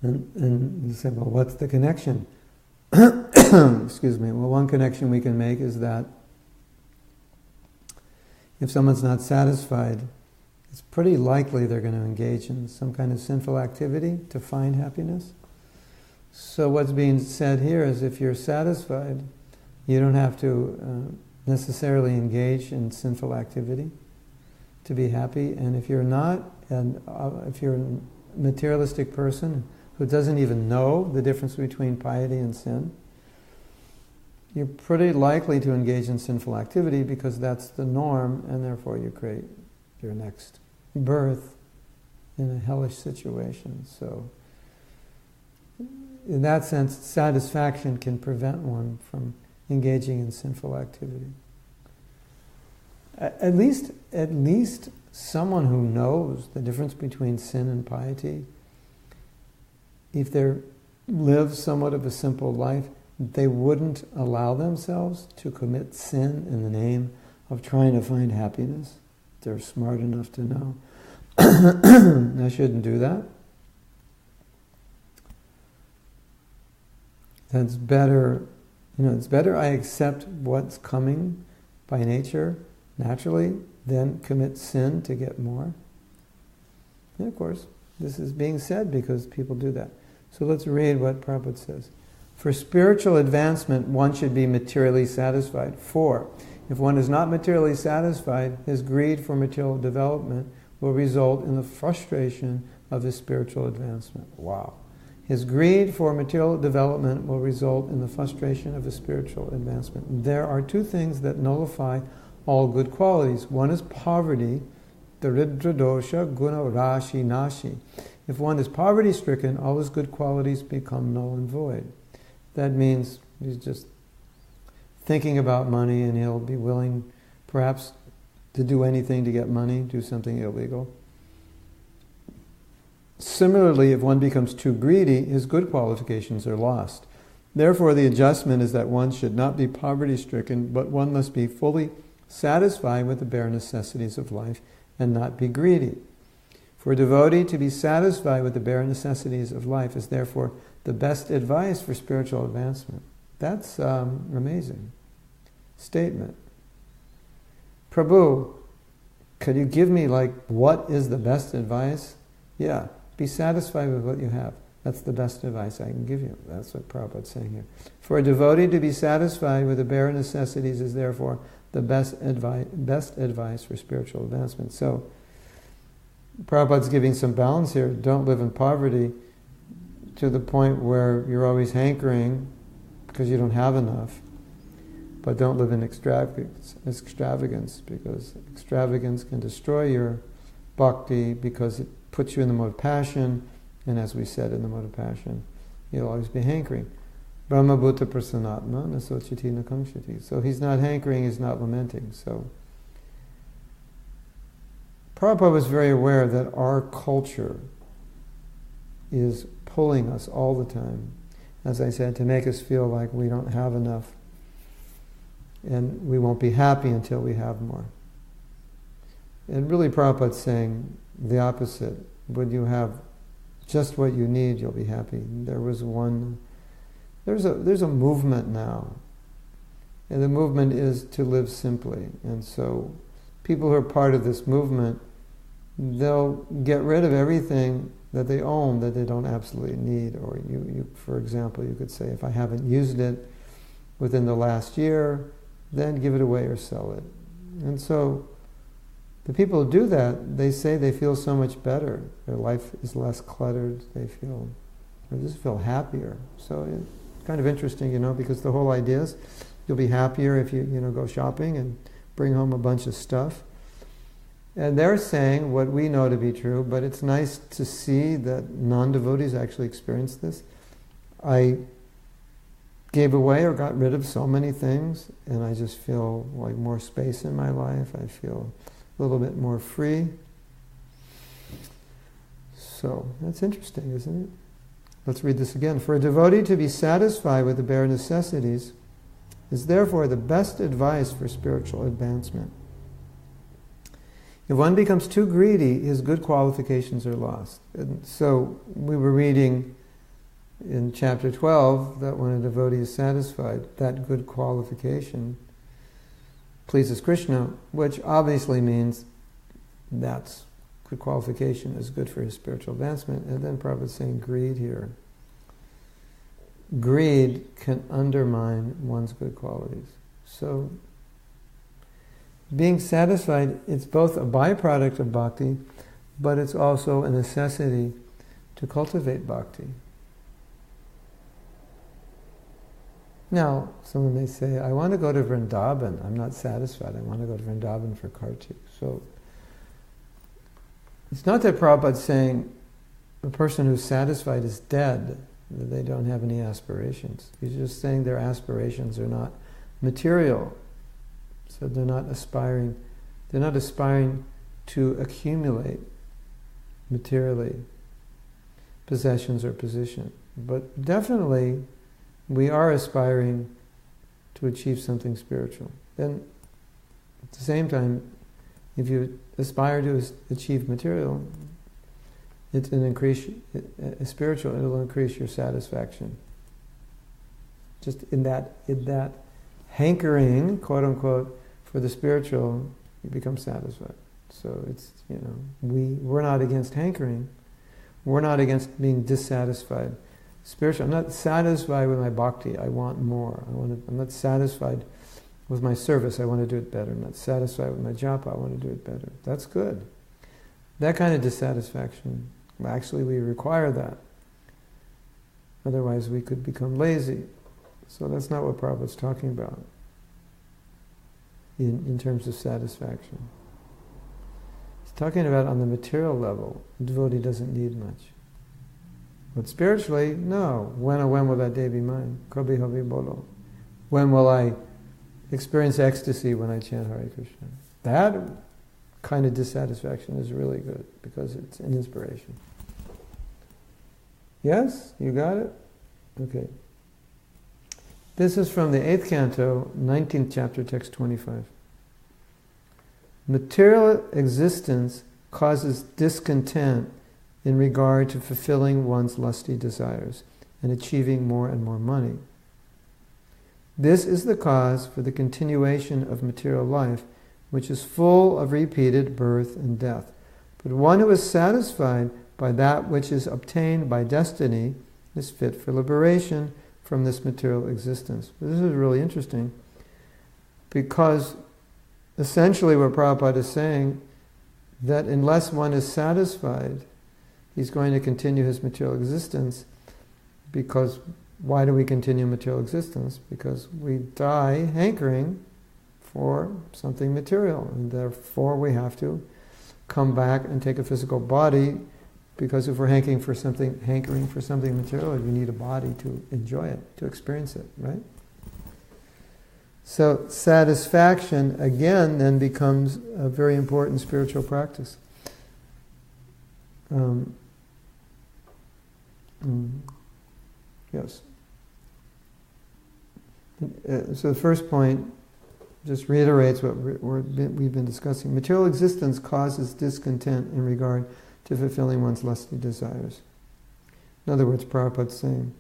And you say, well, what's the connection? Excuse me. Well, one connection we can make is that if someone's not satisfied, it's pretty likely they're going to engage in some kind of sinful activity to find happiness. So what's being said here is if you're satisfied, you don't have to necessarily engage in sinful activity to be happy. And if you're not, and if you're a materialistic person who doesn't even know the difference between piety and sin, you're pretty likely to engage in sinful activity because that's the norm, and therefore you create your next birth in a hellish situation. So, in that sense, satisfaction can prevent one from engaging in sinful activity. At least someone who knows the difference between sin and piety, if they live somewhat of a simple life, they wouldn't allow themselves to commit sin in the name of trying to find happiness. They're smart enough to know. I shouldn't do that. That's better, it's better I accept what's coming by nature, naturally, than commit sin to get more. And of course, this is being said because people do that. So let's read what Prabhupada says. For spiritual advancement, one should be materially satisfied. 4. If one is not materially satisfied, his greed for material development will result in the frustration of his spiritual advancement. Wow. His greed for material development will result in the frustration of his spiritual advancement. There are 2 things that nullify all good qualities. One is poverty, daridra dosha guna rashi nashi. If one is poverty-stricken, all his good qualities become null and void. That means he's just thinking about money, and he'll be willing perhaps to do anything to get money, do something illegal. Similarly, if one becomes too greedy, his good qualifications are lost. Therefore, the adjustment is that one should not be poverty-stricken, but one must be fully satisfied with the bare necessities of life and not be greedy. For a devotee to be satisfied with the bare necessities of life is therefore the best advice for spiritual advancement. That's amazing statement. Prabhu, could you give me what is the best advice? Yeah, be satisfied with what you have. That's the best advice I can give you. That's what Prabhupada's saying here. For a devotee to be satisfied with the bare necessities is therefore the best advice for spiritual advancement. So, Prabhupada's giving some balance here. Don't live in poverty to the point where you're always hankering because you don't have enough. But don't live in extravagance because extravagance can destroy your bhakti because it puts you in the mode of passion, and as we said in the mode of passion, you'll always be hankering. Brahma bhuta prasanatma nasochiti nakangshati. So he's not hankering, he's not lamenting. So Prabhupada was very aware that our culture is pulling us all the time, as I said, to make us feel like we don't have enough and we won't be happy until we have more. And really Prabhupada's saying the opposite. When you have just what you need, you'll be happy. There's a movement now, and the movement is to live simply. And so people who are part of this movement, they'll get rid of everything that they own that they don't absolutely need. Or you, for example, you could say, if I haven't used it within the last year, then give it away or sell it. And so the people who do that, they say they feel so much better. Their life is less cluttered. They just feel happier. So it's kind of interesting, because the whole idea is you'll be happier if you go shopping and bring home a bunch of stuff. And they're saying what we know to be true, but it's nice to see that non-devotees actually experience this. I gave away or got rid of so many things, and I just feel like more space in my life. I feel a little bit more free. So that's interesting, isn't it? Let's read this again. For a devotee to be satisfied with the bare necessities is therefore the best advice for spiritual advancement. If one becomes too greedy, his good qualifications are lost. And so we were reading in chapter 12 that when a devotee is satisfied, that good qualification pleases Krishna, which obviously means that's good qualification is good for his spiritual advancement. And then Prabhupada is saying greed here. greed can undermine one's good qualities. So, being satisfied, it's both a byproduct of bhakti, but it's also a necessity to cultivate bhakti. Now, someone may say, I want to go to Vrindavan. I'm not satisfied. I want to go to Vrindavan for Kartik. So, it's not that Prabhupada's saying a person who's satisfied is dead, that they don't have any aspirations. He's just saying their aspirations are not material. So they're not aspiring to accumulate materially possessions or position. But definitely we are aspiring to achieve something spiritual. Then at the same time, if you aspire to achieve material, it'll increase your satisfaction. Just in that hankering, quote unquote, for the spiritual, you become satisfied. So it's, we're not against hankering. We're not against being dissatisfied. Spiritual, I'm not satisfied with my bhakti. I want more. I'm not satisfied with my service. I want to do it better. I'm not satisfied with my japa. I want to do it better. That's good. That kind of dissatisfaction, actually we require that. Otherwise we could become lazy. So that's not what Prabhupada's talking about in terms of satisfaction. He's talking about on the material level, the devotee doesn't need much. But spiritually, no. When will that day be mine? Kabhi Havi Bolo. When will I experience ecstasy when I chant Hare Krishna? That kind of dissatisfaction is really good because it's an inspiration. Yes? You got it? Okay. This is from the 8th canto, 19th chapter, text 25. Material existence causes discontent in regard to fulfilling one's lusty desires and achieving more and more money. This is the cause for the continuation of material life, which is full of repeated birth and death. But one who is satisfied by that which is obtained by destiny is fit for liberation from this material existence. This is really interesting, because essentially what Prabhupada is saying, that unless one is satisfied, he's going to continue his material existence. Because why do we continue material existence? Because we die hankering for something material, and therefore we have to come back and take a physical body, because if we're hankering for something material, you need a body to enjoy it, to experience it, right? So satisfaction, again, then becomes a very important spiritual practice. Yes. So the first point just reiterates what we've been discussing. Material existence causes discontent in regard to fulfilling one's lusty desires. In other words, Prabhupada's saying,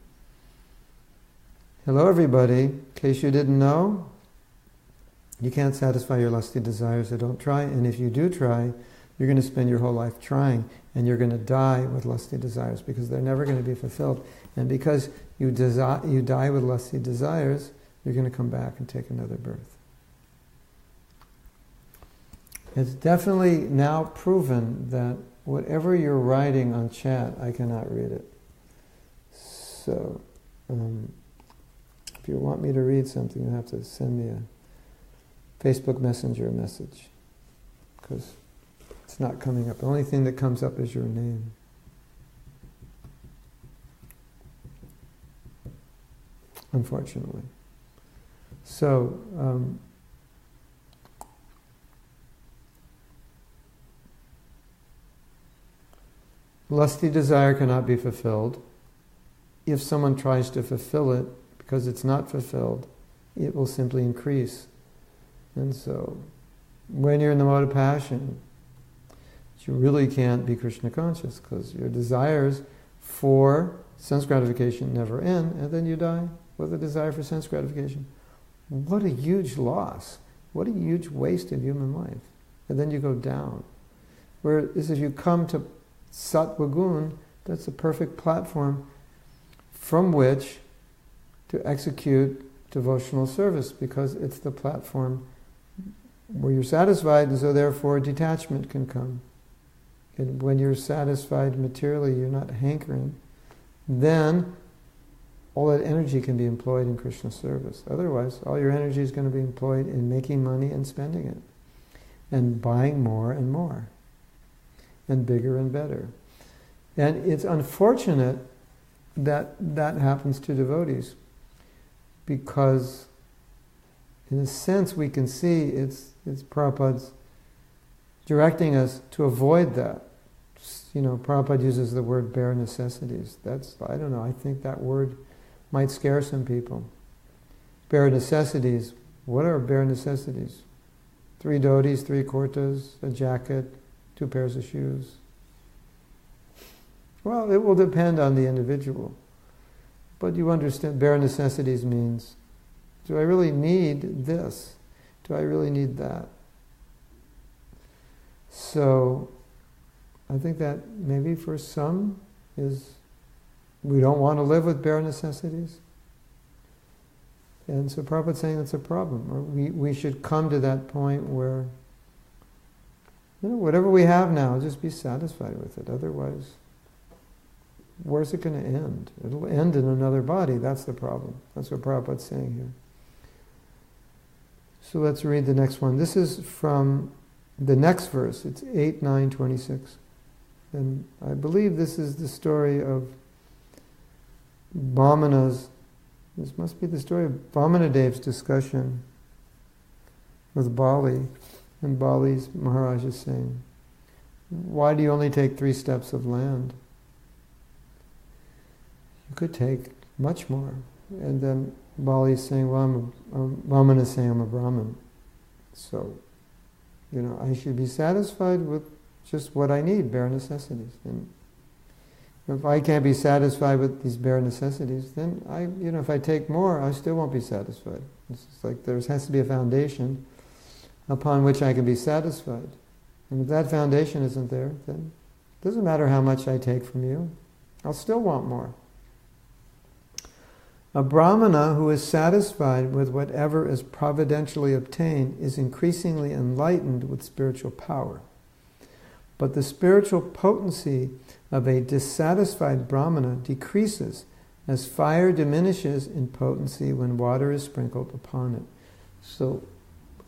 hello everybody, in case you didn't know, you can't satisfy your lusty desires, so don't try. And if you do try, you're going to spend your whole life trying, and you're going to die with lusty desires, because they're never going to be fulfilled. And because you die with lusty desires, you're going to come back and take another birth. It's definitely now proven that whatever you're writing on chat, I cannot read it. So, if you want me to read something, you have to send me a Facebook Messenger message, because it's not coming up. The only thing that comes up is your name. Unfortunately. So, lusty desire cannot be fulfilled. If someone tries to fulfill it, because it's not fulfilled, it will simply increase. And so, when you're in the mode of passion, you really can't be Krishna conscious, because your desires for sense gratification never end, and then you die with a desire for sense gratification. What a huge loss. What a huge waste of human life. And then you go down. Whereas if you come to Sattva Gun, that's the perfect platform from which to execute devotional service, because it's the platform where you're satisfied, and so therefore detachment can come. And when you're satisfied materially, you're not hankering, then all that energy can be employed in Krishna service. Otherwise, all your energy is going to be employed in making money and spending it, and buying more and more, and bigger and better. And it's unfortunate that that happens to devotees, because in a sense we can see it's Prabhupada's directing us to avoid that. You know, Prabhupada uses the word bare necessities. That's, I don't know, I think that word might scare some people. Bare necessities. What are bare necessities? 3 dhotis, 3 kurtas, a jacket, 2 pairs of shoes. Well, it will depend on the individual. But you understand, bare necessities means, do I really need this? Do I really need that? So, I think that maybe for some is, we don't want to live with bare necessities. And so Prabhupada's saying that's a problem. Or we should come to that point where, you know, whatever we have now, just be satisfied with it. Otherwise, where's it going to end? It'll end in another body. That's the problem. That's what Prabhupada's saying here. So let's read the next one. This is from the next verse. It's 8:9:26. And I believe this is the story of Vamana's, this must be the story of Vamanadev's discussion with Bali. And Bali's Maharaj is saying, why do you only take 3 steps of land? You could take much more. And then Bali's saying, well, Vamana's saying, I'm a Brahmin. So, you know, I should be satisfied with just what I need, bare necessities. And if I can't be satisfied with these bare necessities, then if I take more, I still won't be satisfied. It's just like there has to be a foundation upon which I can be satisfied. And if that foundation isn't there, then it doesn't matter how much I take from you, I'll still want more. A brahmana who is satisfied with whatever is providentially obtained is increasingly enlightened with spiritual power. But the spiritual potency of a dissatisfied brahmana decreases as fire diminishes in potency when water is sprinkled upon it. So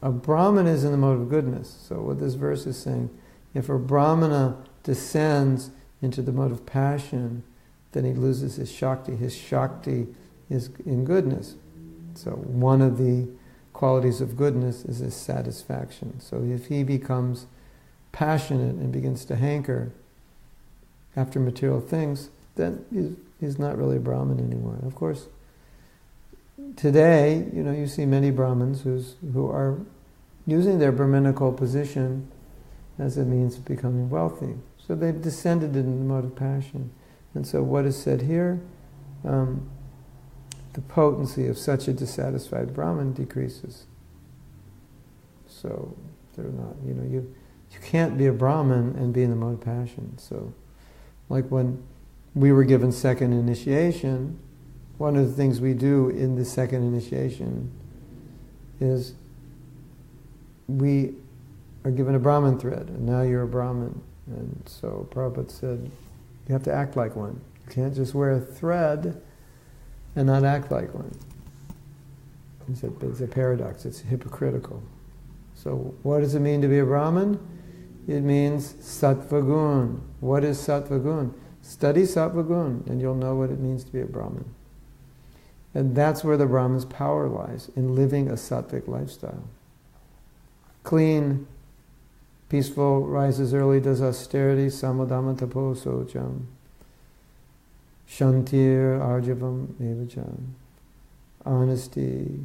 a brahmana is in the mode of goodness. So what this verse is saying, if a brahmana descends into the mode of passion, then he loses his shakti. His shakti is in goodness. So one of the qualities of goodness is his satisfaction. So if he becomes passionate and begins to hanker after material things, then he's not really a Brahmin anymore. And of course, today, you see many Brahmins who are using their Brahminical position as a means of becoming wealthy. So they've descended in the mode of passion. And so what is said here, the potency of such a dissatisfied Brahmin decreases. So they're not, you can't be a Brahmin and be in the mode of passion. So, like when we were given second initiation, one of the things we do in the second initiation is we are given a Brahmin thread, and now you're a Brahmin. And so Prabhupada said, you have to act like one. You can't just wear a thread and not act like one. He said, it's a paradox, it's hypocritical. So what does it mean to be a Brahmin? It means sattva gun. What is sattva gun? Study sattva gun, and you'll know what it means to be a Brahmin. And that's where the Brahmin's power lies, in living a sattvic lifestyle. Clean, peaceful, rises early, does austerity, samadhamma tapo socham, shantir arjavam evacham, honesty,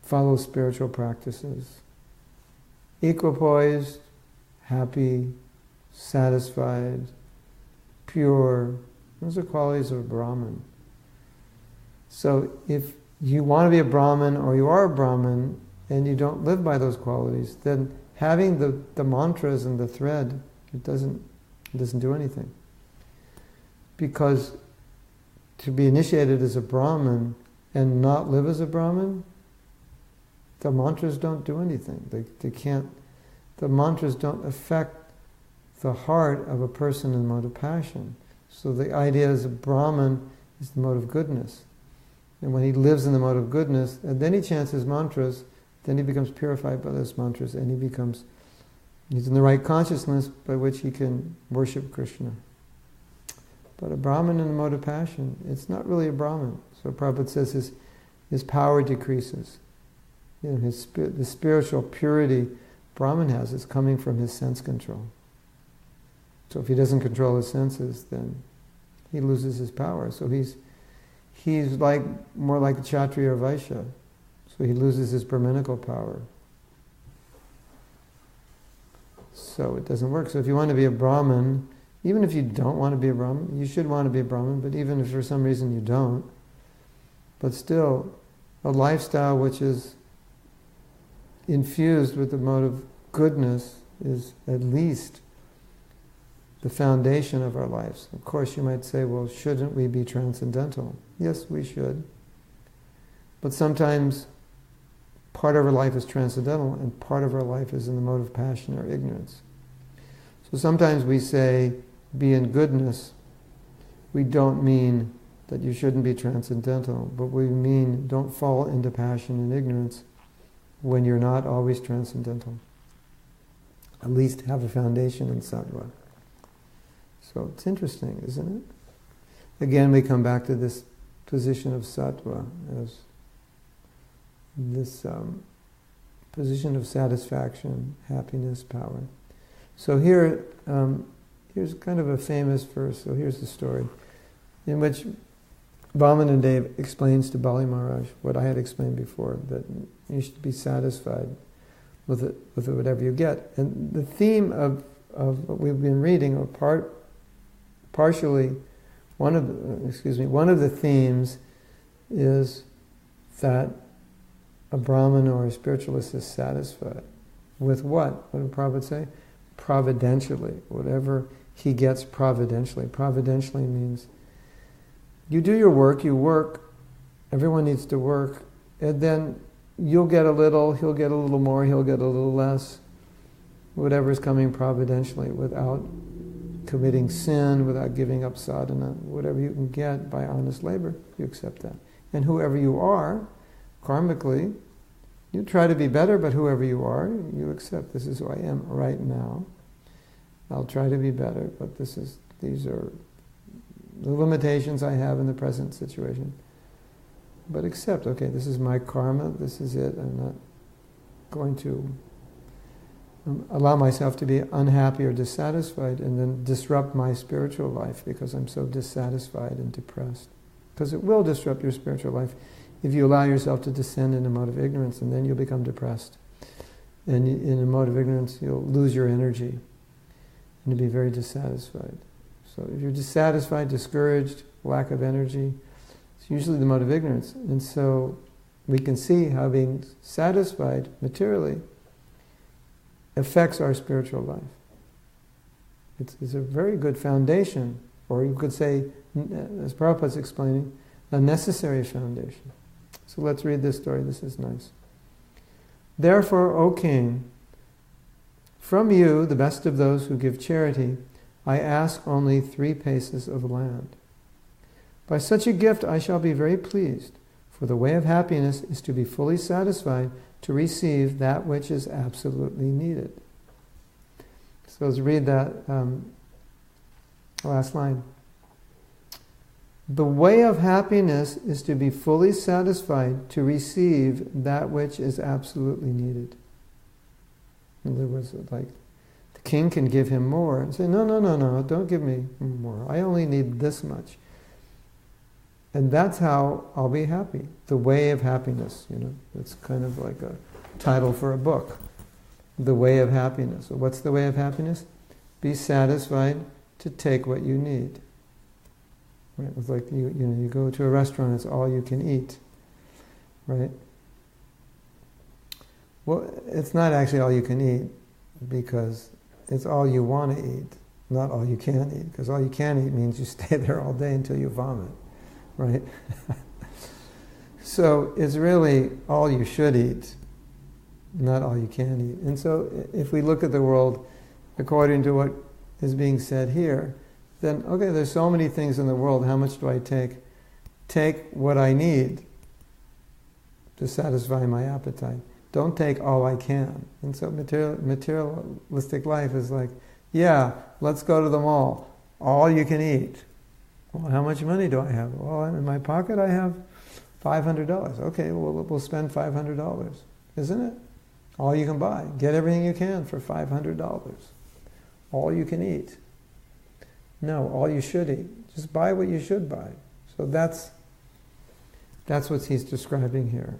follows spiritual practices, equipoised, happy, satisfied, pure. Those are qualities of a Brahmin. So if you want to be a Brahmin or you are a Brahmin and you don't live by those qualities, then having the mantras and the thread, it doesn't do anything. Because to be initiated as a Brahmin and not live as a Brahmin, the mantras don't do anything. They can't, the mantras don't affect the heart of a person in the mode of passion. So the idea is a Brahmin is the mode of goodness. And when he lives in the mode of goodness, and then he chants his mantras, then he becomes purified by those mantras, and he's in the right consciousness by which he can worship Krishna. But a Brahmin in the mode of passion, it's not really a Brahmin. So Prabhupada says his power decreases. You know, the spiritual purity Brahmin has is coming from his sense control. So if he doesn't control his senses, then he loses his power. So he's like more like a Kshatriya or Vaishya. So he loses his Brahminical power. So it doesn't work. So if you want to be a Brahmin, even if you don't want to be a Brahmin, you should want to be a Brahmin, but even if for some reason you don't, but still, a lifestyle which is infused with the mode of goodness is at least the foundation of our lives. Of course, you might say, well, shouldn't we be transcendental? Yes, we should. But sometimes part of our life is transcendental and part of our life is in the mode of passion or ignorance. So sometimes we say, be in goodness. We don't mean that you shouldn't be transcendental, but we mean don't fall into passion and ignorance when you're not always transcendental. At least have a foundation in sattva. So it's interesting, isn't it? Again, we come back to this position of sattva as this position of satisfaction, happiness, power. So here's kind of a famous verse. So here's the story in which Vamanadeva explains to Bali Maharaj what I had explained before, that you should be satisfied with whatever you get. And the theme of what we've been reading, or partially, one of the themes is that a Brahmin or a spiritualist is satisfied with what? What did Prabhupada say? Providentially. Whatever he gets providentially. Providentially means you do your work, you work, everyone needs to work, and then you'll get a little, he'll get a little more, he'll get a little less. Whatever's coming providentially, without committing sin, without giving up sadhana, whatever you can get by honest labor, you accept that. And whoever you are, karmically, you try to be better, but whoever you are, you accept, this is who I am right now. I'll try to be better, but these are the limitations I have in the present situation. But accept, okay, this is my karma, this is it. I'm not going to allow myself to be unhappy or dissatisfied and then disrupt my spiritual life because I'm so dissatisfied and depressed. Because it will disrupt your spiritual life if you allow yourself to descend in a mode of ignorance, and then you'll become depressed. And in a mode of ignorance, you'll lose your energy and you'll be very dissatisfied. So if you're dissatisfied, discouraged, lack of energy, it's usually the mode of ignorance. And so we can see how being satisfied materially affects our spiritual life. It's a very good foundation, or you could say, as Prabhupada's explaining, a necessary foundation. So let's read this story, this is nice. Therefore, O king, from you, the best of those who give charity, I ask only 3 paces of land. By such a gift I shall be very pleased, for the way of happiness is to be fully satisfied to receive that which is absolutely needed. So let's read that last line. The way of happiness is to be fully satisfied to receive that which is absolutely needed. In other words, like, the king can give him more and say, no, don't give me more. I only need this much. And that's how I'll be happy. The way of happiness, it's kind of like a title for a book. The way of happiness. So what's the way of happiness? Be satisfied to take what you need. Right? It's like you go to a restaurant, it's all you can eat. Right? Well, it's not actually all you can eat, because it's all you want to eat, not all you can eat. Because all you can eat means you stay there all day until you vomit. right? So it's really all you should eat, not all you can eat. And so if we look at the world according to what is being said here, then, okay, there's so many things in the world, how much do I take? Take what I need to satisfy my appetite. Don't take all I can. And so materialistic life is like, yeah, let's go to the mall. All you can eat. Well, how much money do I have? Well, in my pocket I have $500. Okay, well, we'll spend $500. Isn't it? All you can buy. Get everything you can for $500. All you can eat. No, all you should eat. Just buy what you should buy. So that's what he's describing here.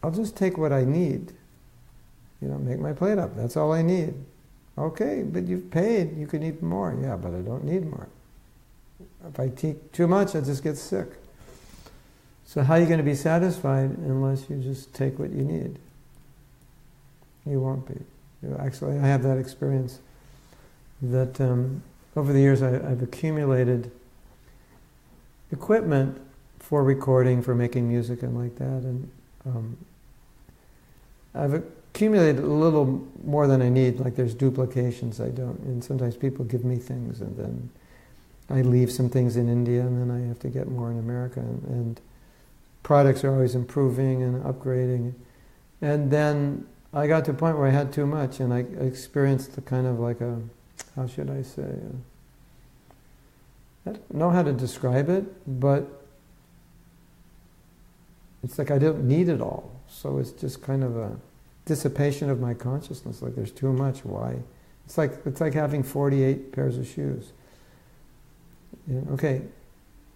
I'll just take what I need. Make my plate up. That's all I need. Okay, but you've paid. You can eat more. Yeah, but I don't need more. If I take too much, I just get sick. So how are you going to be satisfied unless you just take what you need? You won't be. Actually, I have that experience that over the years I've accumulated equipment for recording, for making music and like that, and I've accumulated a little more than I need. Like there's duplications I don't, and sometimes people give me things and then I leave some things in India and then I have to get more in America, and products are always improving and upgrading. And then I got to a point where I had too much, and I experienced a kind of like a, how should I say, I don't know how to describe it, but it's like I don't need it all. So it's just kind of a dissipation of my consciousness, like there's too much, why? It's like having 48 pairs of shoes. Okay,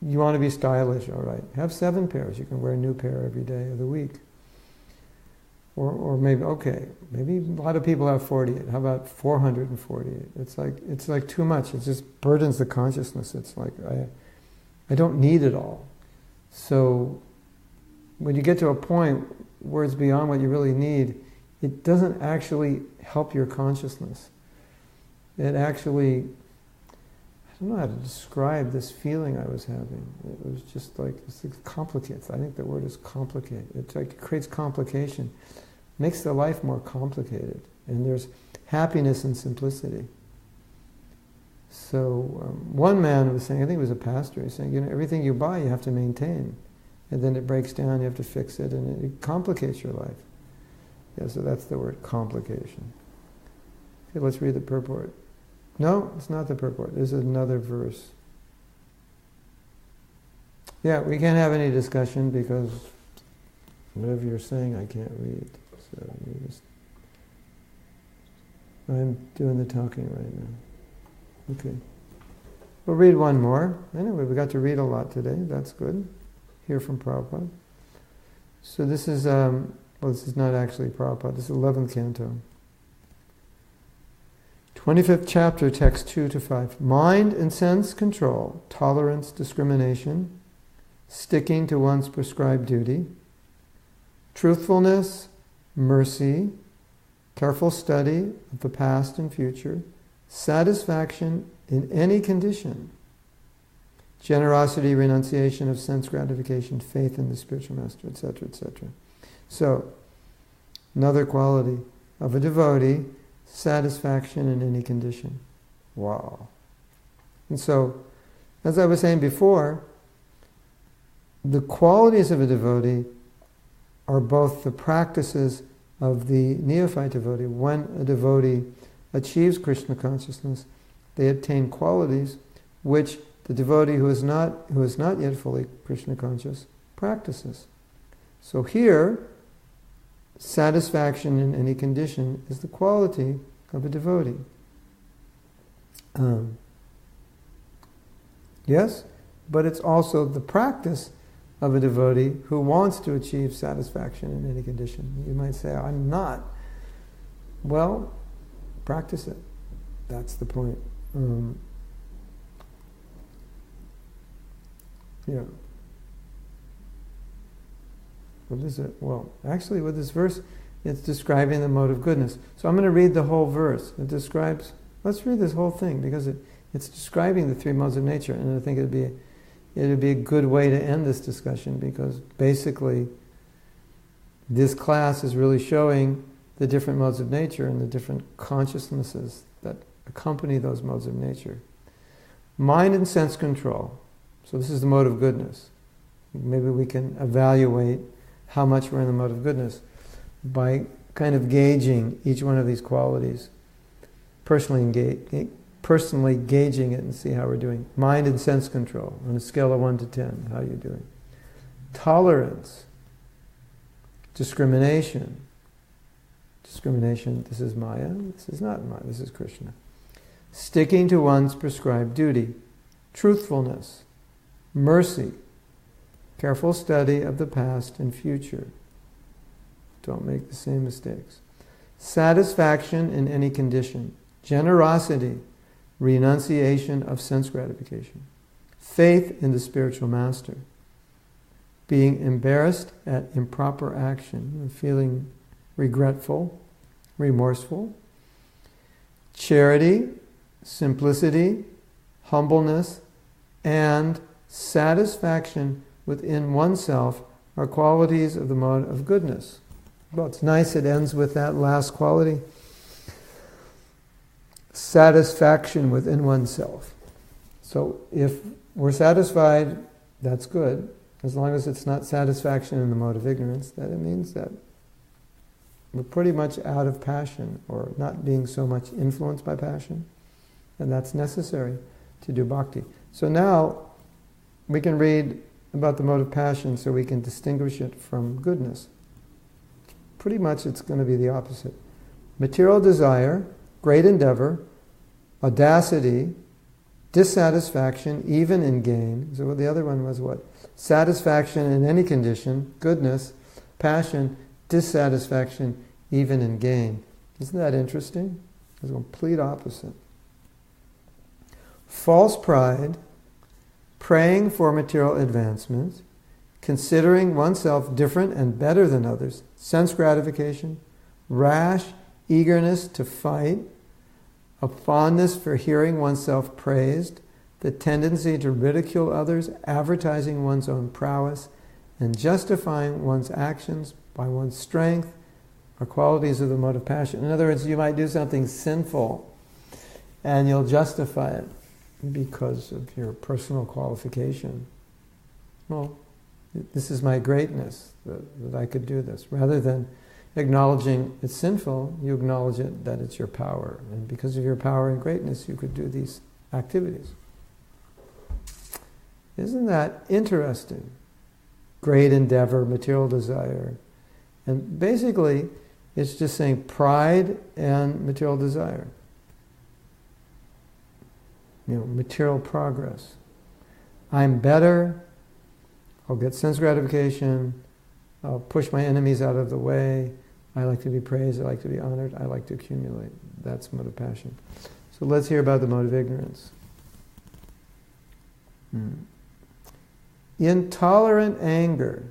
you want to be stylish, all right. Have 7 pairs. You can wear a new pair every day of the week. Or maybe, okay, maybe a lot of people have 48. How about 448? It's like too much. It just burdens the consciousness. It's like, I don't need it all. So when you get to a point where it's beyond what you really need, it doesn't actually help your consciousness. It actually, I don't know how to describe this feeling I was having. It was just like, it's complicated. I think the word is complicate. It's like, it creates complication. Makes the life more complicated. And there's happiness in simplicity. So one man was saying, I think it was a pastor, he was saying, everything you buy you have to maintain. And then it breaks down, you have to fix it, and it complicates your life. Yeah, so that's the word, complication. Okay, let's read the purport. No, it's not the purport. There's another verse. Yeah, we can't have any discussion because whatever you're saying I can't read. So I'm doing the talking right now. Okay. We'll read one more. Anyway, we got to read a lot today. That's good. Hear from Prabhupada. So this is, this is not actually Prabhupada. This is 11th canto. 25th chapter, text 2-5. Mind and sense control, tolerance, discrimination, sticking to one's prescribed duty, truthfulness, mercy, careful study of the past and future, satisfaction in any condition, generosity, renunciation of sense gratification, faith in the spiritual master, etc., etc. So, another quality of a devotee, satisfaction in any condition. Wow. And so, as I was saying before, the qualities of a devotee are both the practices of the neophyte devotee. When a devotee achieves Krishna consciousness, they attain qualities which the devotee who is not yet fully Krishna conscious practices. So here, satisfaction in any condition is the quality of a devotee. Yes, but it's also the practice of a devotee who wants to achieve satisfaction in any condition. You might say, I'm not. Well, practice it. That's the point. Yeah. What is it? Well, actually with this verse, it's describing the mode of goodness. So I'm going to read the whole verse. It describes, let's read this whole thing, because it's describing the 3 modes of nature, and I think it'd be it would be a good way to end this discussion, because basically this class is really showing the different modes of nature and the different consciousnesses that accompany those modes of nature. Mind and sense control. So this is the mode of goodness. Maybe we can evaluate how much we're in the mode of goodness by kind of gauging each one of these qualities, personally gauging it and see how we're doing. Mind and sense control, on a scale of 1 to 10, how are you doing? Tolerance. Discrimination. Discrimination, this is Maya, this is not Maya, this is Krishna. Sticking to one's prescribed duty. Truthfulness. Mercy. Careful study of the past and future. Don't make the same mistakes. Satisfaction in any condition. Generosity. Renunciation of sense gratification. Faith in the spiritual master. Being embarrassed at improper action, feeling regretful, remorseful. Charity, simplicity, humbleness, and satisfaction within oneself are qualities of the mode of goodness. Well, it's nice it ends with that last quality. Satisfaction within oneself. So if we're satisfied, that's good. As long as it's not satisfaction in the mode of ignorance, that it means that we're pretty much out of passion, or not being so much influenced by passion. And that's necessary to do bhakti. So now we can read about the mode of passion so we can distinguish it from goodness. Pretty much it's going to be the opposite. Material desire, great endeavor, audacity, dissatisfaction, even in gain. So the other one was what? Satisfaction in any condition, goodness, passion, dissatisfaction, even in gain. Isn't that interesting? It's the complete opposite. False pride, praying for material advancement, considering oneself different and better than others, sense gratification, rash eagerness to fight, a fondness for hearing oneself praised, the tendency to ridicule others, advertising one's own prowess, and justifying one's actions by one's strength are qualities of the mode of passion. In other words, you might do something sinful and you'll justify it because of your personal qualification. Well, this is my greatness, that I could do this. Rather than acknowledging it's sinful, you acknowledge it that it's your power. And because of your power and greatness, you could do these activities. Isn't that interesting? Great endeavor, material desire. And basically, it's just saying pride and material desire. Material progress. I'm better, I'll get sense gratification, I'll push my enemies out of the way, I like to be praised, I like to be honored, I like to accumulate. That's mode of passion. So let's hear about the mode of ignorance. Intolerant anger,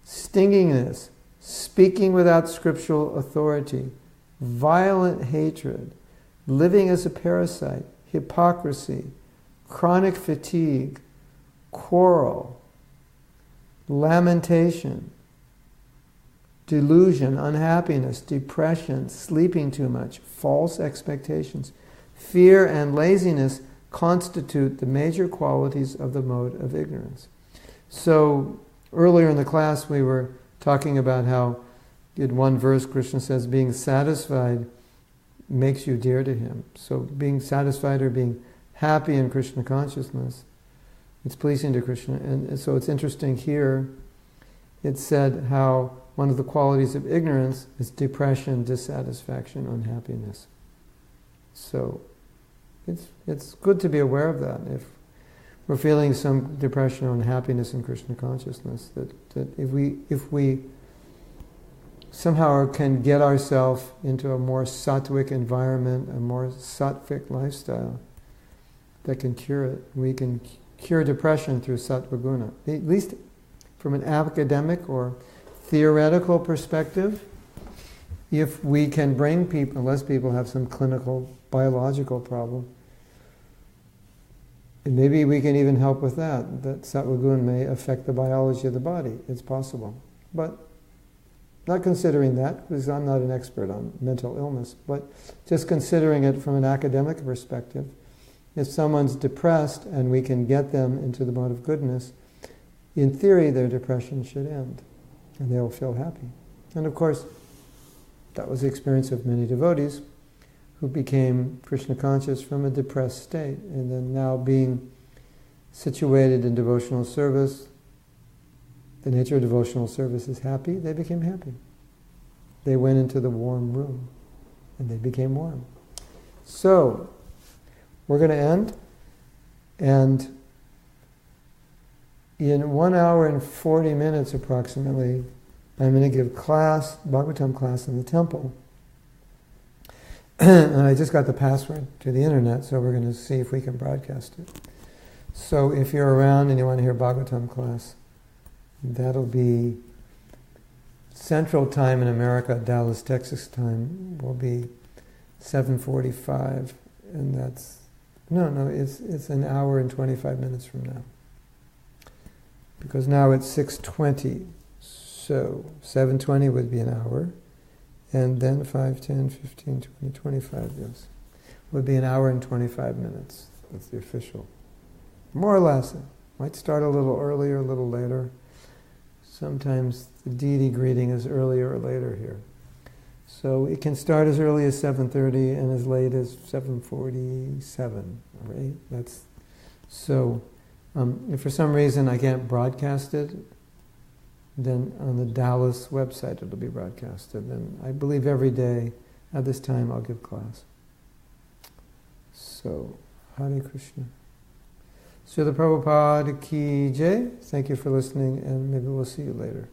stinginess, speaking without scriptural authority, violent hatred, living as a parasite, hypocrisy, chronic fatigue, quarrel, lamentation, delusion, unhappiness, depression, sleeping too much, false expectations, fear and laziness constitute the major qualities of the mode of ignorance. So earlier in the class we were talking about how in one verse Krishna says being satisfied makes you dear to him. So being satisfied or being happy in Krishna consciousness, it's pleasing to Krishna. And so it's interesting here, it said how one of the qualities of ignorance is depression, dissatisfaction, unhappiness. So it's good to be aware of that. If we're feeling some depression or unhappiness in Krishna consciousness, that if we somehow can get ourselves into a more sattvic environment, a more sattvic lifestyle that can cure it. We can cure depression through sattva guna. At least from an academic or theoretical perspective, if we can bring people, unless people have some clinical biological problem, And maybe we can even help with that sattva gun may affect the biology of the body. It's possible. But not considering that, because I'm not an expert on mental illness, but just considering it from an academic perspective, if someone's depressed and we can get them into the mode of goodness, in theory their depression should end and they'll feel happy. And of course, that was the experience of many devotees who became Krishna conscious from a depressed state, and then now being situated in devotional service, the nature of devotional service is happy, they became happy. They went into the warm room and they became warm. So, we're going to end, and in 1 hour and 40 minutes approximately, I'm going to give Bhagavatam class in the temple. And I just got the password to the internet, so we're going to see if we can broadcast it. So if you're around and you want to hear Bhagavatam class, that'll be Central Time in America, Dallas, Texas time will be 7:45, and that's it's an hour and 25 minutes from now. Because now it's 6:20, so 7:20 would be an hour, and then 5, 10, 15, 20, 25, yes, would be an hour and 25 minutes. That's the official. More or less. It might start a little earlier, a little later. Sometimes the deity greeting is earlier or later here. So it can start as early as 7:30 and as late as 7:47, right? That's so. If for some reason I can't broadcast it, then on the Dallas website it'll be broadcasted. And I believe every day at this time I'll give class. So, Hare Krishna. Srila Prabhupada ki jai. Thank you for listening, and maybe we'll see you later.